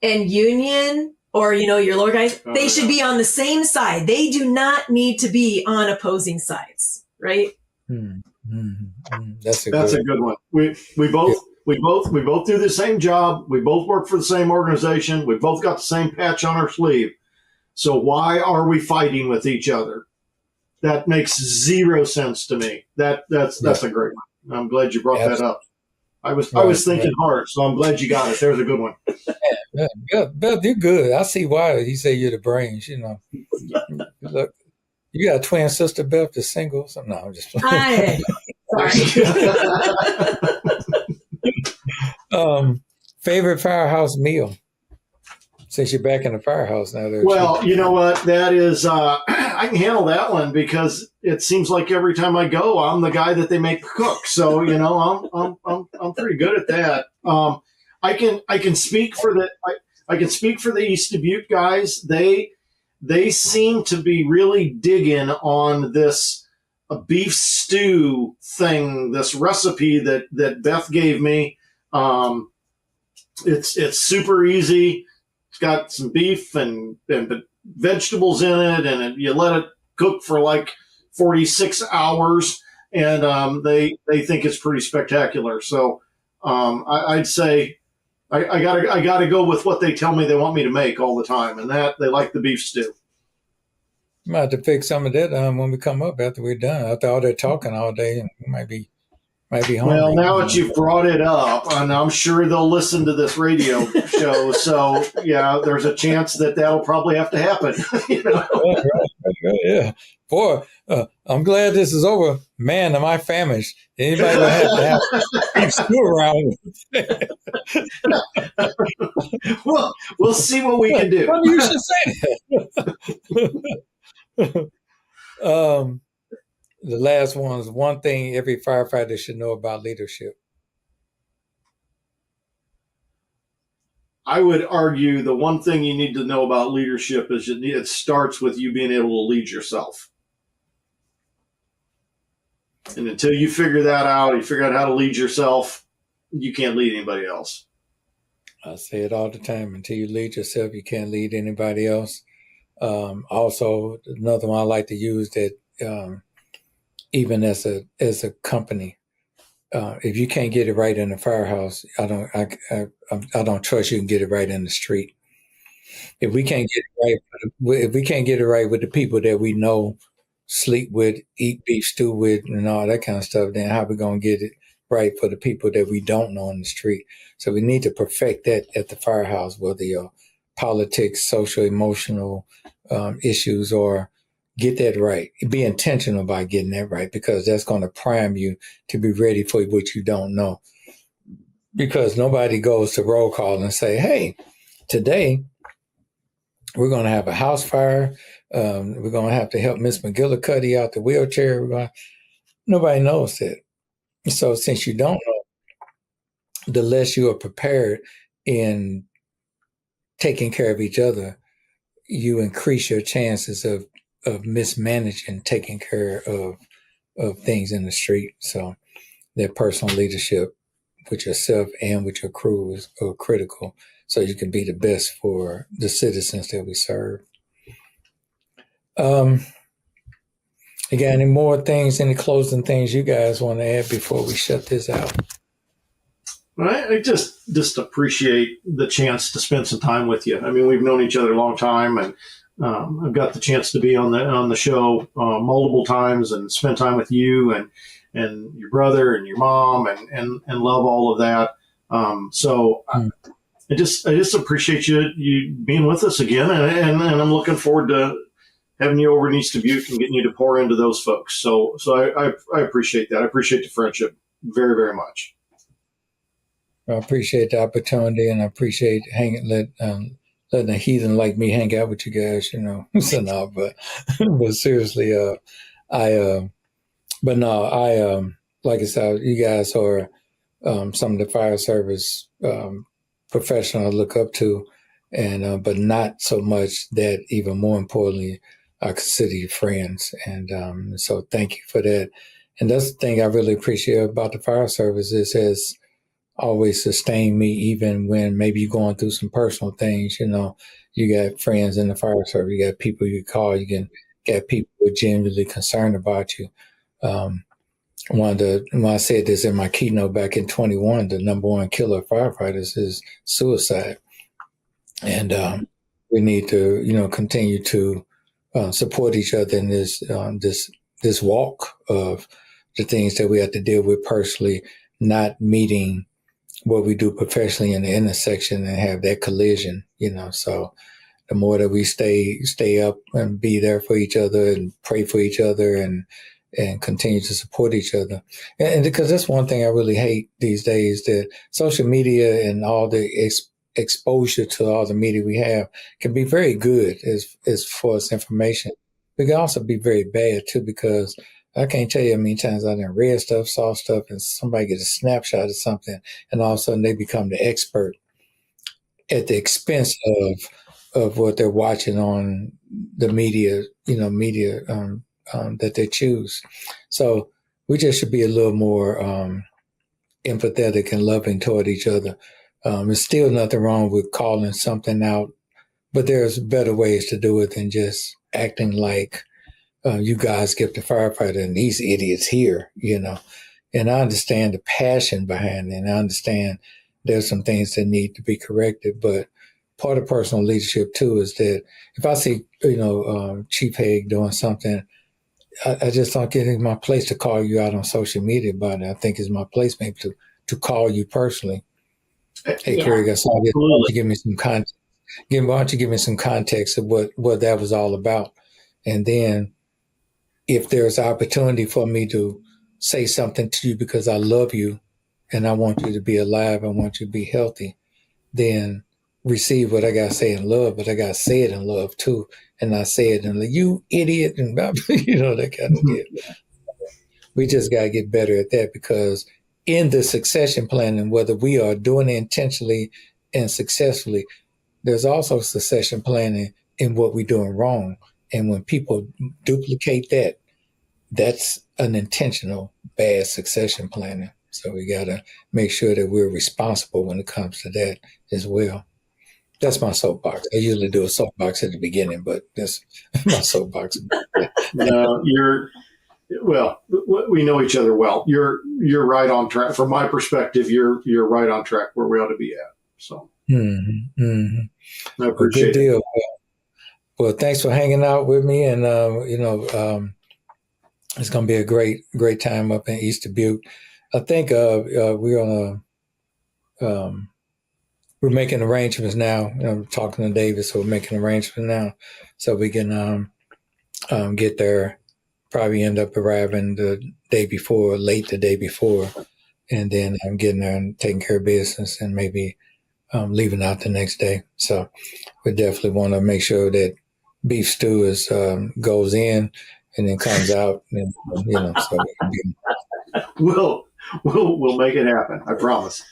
and union, or, your lower guys, they should be on the same side. They do not need to be on opposing sides, right? That's a good one. We both do the same job. We both work for the same organization. We both got the same patch on our sleeve. So why are we fighting with each other? That makes zero sense to me. That's a great one. I'm glad you brought that up. I was thinking hard, so I'm glad you got it. There's a good one. Yeah, Beth, you're good. I see why he say you're the brains. Look, you got a twin sister, Beth, the single. So, no, I'm just playing. Sorry. Favorite firehouse meal? Since you're back in the firehouse now. Well, you know what? That is, I can handle that one because it seems like every time I go, I'm the guy that they make cook. So, I'm pretty good at that. I can speak for the East Dubuque guys. They seem to be really digging on this beef stew thing, this recipe that Beth gave me. It's super easy. It's got some beef and vegetables in it, and you let it cook for like 46 hours, and they think it's pretty spectacular. So I'd say I gotta go with what they tell me they want me to make all the time, and that they like the beef stew. I might have to pick some of that when we come up after we're done. After all that talking all day, and we might be hungry. Well, now that you've brought it up, and I'm sure they'll listen to this radio show, so yeah, there's a chance that'll probably have to happen. Yeah. Boy, I'm glad this is over. Man, am I famished? Anybody gonna have to keep stew around? Well, we'll see what we can do. Well, you should say that. The last one is one thing every firefighter should know about leadership. I would argue the one thing you need to know about leadership is it starts with you being able to lead yourself. And until you figure that out, you figure out how to lead yourself, you can't lead anybody else. I say it all the time. Until you lead yourself, you can't lead anybody else. Also, another one I like to use that even as a company, if you can't get it right in the firehouse, I don't trust you can get it right in the street. If we can't get it right with the people that we know, sleep with, eat beef stew with, and all that kind of stuff, then how we gonna get it right for the people that we don't know in the street? So we need to perfect that at the firehouse, whether your politics, social, emotional issues, or get that right. Be intentional about getting that right, because that's going to prime you to be ready for what you don't know. Because nobody goes to roll call and say, hey, today we're going to have a house fire. We're going to have to help Miss McGillicuddy out the wheelchair. Nobody knows that. So since you don't know, the less you are prepared in taking care of each other, you increase your chances of mismanaging taking care of things in the street. So that personal leadership with yourself and with your crew is critical, so you can be the best for the citizens that we serve. Again, any more things, any closing things you guys want to add before we shut this out? I just appreciate the chance to spend some time with you. I mean, we've known each other a long time, and I've got the chance to be on the show multiple times and spend time with you and your brother and your mom and love all of that. I just appreciate you being with us again, and I'm looking forward to having you over in East Dubuque and getting you to pour into those folks. So I appreciate that. I appreciate the friendship very, very much. I appreciate the opportunity, and I appreciate letting a heathen like me hang out with you guys. So no, but seriously, like I said, you guys are some of the fire service professionals I look up to, and but not so much that. Even more importantly, I consider you friends, and so thank you for that. And that's the thing I really appreciate about the fire service has always sustained me, even when maybe you're going through some personal things. You got friends in the fire service, you got people you call, got people who are genuinely concerned about you. When I said this in my keynote back in 21, the number one killer of firefighters is suicide. And we need to, continue to support each other in this walk of the things that we have to deal with personally, not meeting what we do professionally in the intersection and have that collision. So the more that we stay up and be there for each other and pray for each other and continue to support each other. And because that's one thing I really hate these days, that social media and all the exposure to all the media we have can be very good as far as information. It can also be very bad too, because I can't tell you how many times I done read stuff, saw stuff, and somebody gets a snapshot of something, and all of a sudden they become the expert at the expense of what they're watching on the media, that they choose. So we just should be a little more empathetic and loving toward each other. There's still nothing wrong with calling something out, but there's better ways to do it than just acting like you guys give the firefighter and these idiots here, And I understand the passion behind it, and I understand there's some things that need to be corrected, but part of personal leadership too is that if I see, Chief Haigh doing something, I just don't get in my place to call you out on social media about it. I think it's my place maybe to call you personally. Hey, yeah. Craig, I saw this. Why don't you give me some context? Why don't you give me some context of what that was all about? And then if there's opportunity for me to say something to you because I love you and I want you to be alive, I want you to be healthy, then receive what I got to say in love, but I got to say it in love too. And I say it in like, you idiot, and that kind of deal. We just got to get better at that, because in the succession planning, whether we are doing it intentionally and successfully, there's also succession planning in what we're doing wrong. And when people duplicate that, that's an intentional bad succession planning. So we got to make sure that we're responsible when it comes to that as well. That's my soapbox. I usually do a soapbox at the beginning, but that's my soapbox. No, we know each other well. You're right on track. From my perspective, you're right on track where we ought to be at. So I appreciate it. Well, thanks for hanging out with me, and it's going to be a great time up in East Dubuque. I think we're making arrangements now. I'm talking to David, so we're making arrangements now, so we can get there. Probably end up arriving the day before, late the day before, and then I'm getting there and taking care of business, and maybe leaving out the next day. So we definitely want to make sure that beef stew goes in and then comes out, and so we can we'll make it happen. I promise.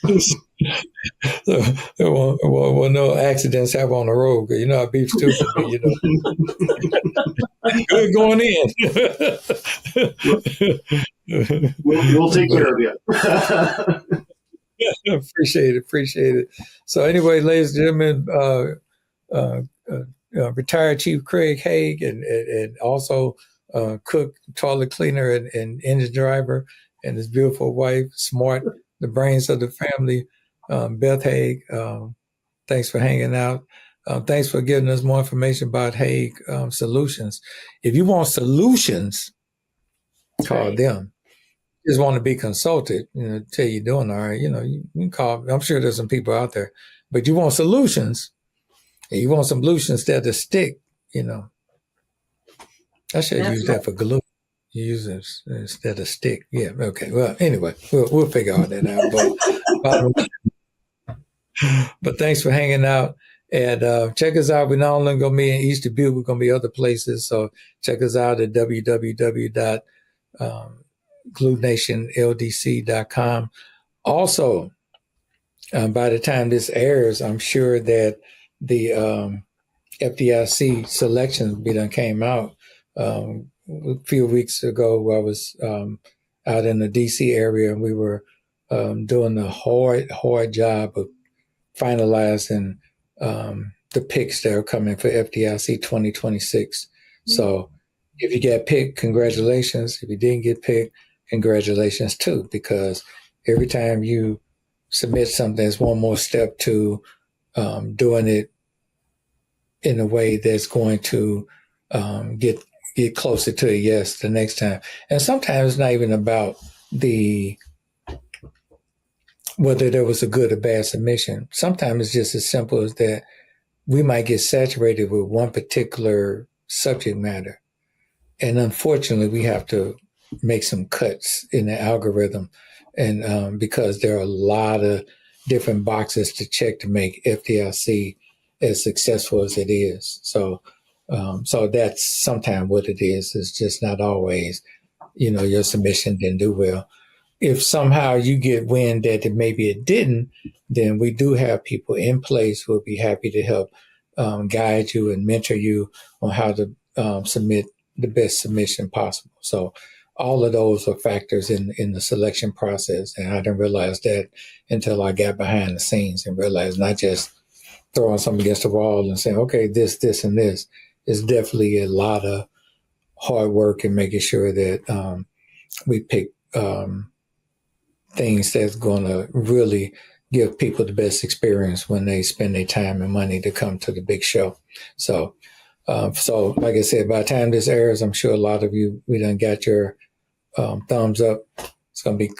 So, well, no accidents happen on the road. 'Cause you know, I be stupid, but you know, good going in. We'll take care of you. Appreciate it. So anyway, ladies and gentlemen, uh, retired Chief Craig Haigh, and also cook, toilet cleaner, and engine driver, and his beautiful wife, Smart, the brains of the family, Beth Haigh. Thanks for hanging out. Thanks for giving us more information about Haigh Solutions. If you want solutions, call them. Just want to be consulted, you know, tell you doing all right, you know, you can call. I'm sure there's some people out there, but you want solutions, and you want some solutions that to stick, you know. I should use that for glue. You use it instead of stick. Yeah. Okay. Well, anyway, we'll figure all that out. But thanks for hanging out. And check us out. We're not only going to be in East Dubuque, we're going to be other places. So check us out at www.gluenationldc.com. Also, by the time this airs, I'm sure that the FDIC selections be done came out. A few weeks ago, I was out in the DC area, and we were doing a hard job of finalizing the picks that are coming for FDIC 2026. Mm-hmm. So if you got picked, congratulations. If you didn't get picked, congratulations too, because every time you submit something, it's one more step to doing it in a way that's going to get closer to a yes the next time. And sometimes it's not even about whether there was a good or bad submission. Sometimes it's just as simple as that we might get saturated with one particular subject matter. And unfortunately, we have to make some cuts in the algorithm. And because there are a lot of different boxes to check to make FDIC as successful as it is. So that's sometimes what it is. It's just not always, you know, your submission didn't do well. If somehow you get wind that maybe it didn't, then we do have people in place who will be happy to help guide you and mentor you on how to submit the best submission possible. So all of those are factors in the selection process. And I didn't realize that until I got behind the scenes and realized not just throwing something against the wall and saying, okay, this, and this. It's definitely a lot of hard work and making sure that we pick things that's going to really give people the best experience when they spend their time and money to come to the big show. So like I said, by the time this airs, I'm sure a lot of you, we done got your thumbs up. It's going to be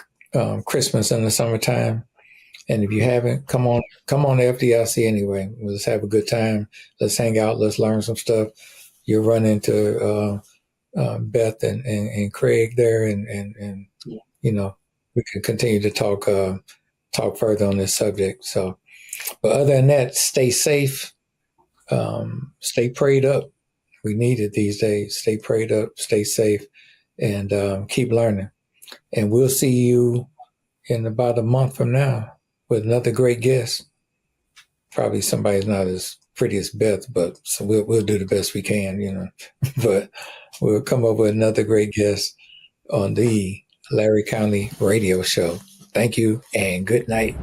Christmas in the summertime. And if you haven't, come on to FDIC anyway. Let's have a good time. Let's hang out. Let's learn some stuff. You'll run into Beth and Craig there, and you know, we can continue to talk further on this subject. So, but other than that, stay safe, stay prayed up. We need it these days. Stay prayed up, stay safe, and keep learning. And we'll see you in about a month from now with another great guest. Probably somebody's not as pretty as Beth, but so we'll do the best we can, you know. But we'll come up with another great guest on the Larry Conley Radio Show. Thank you and good night.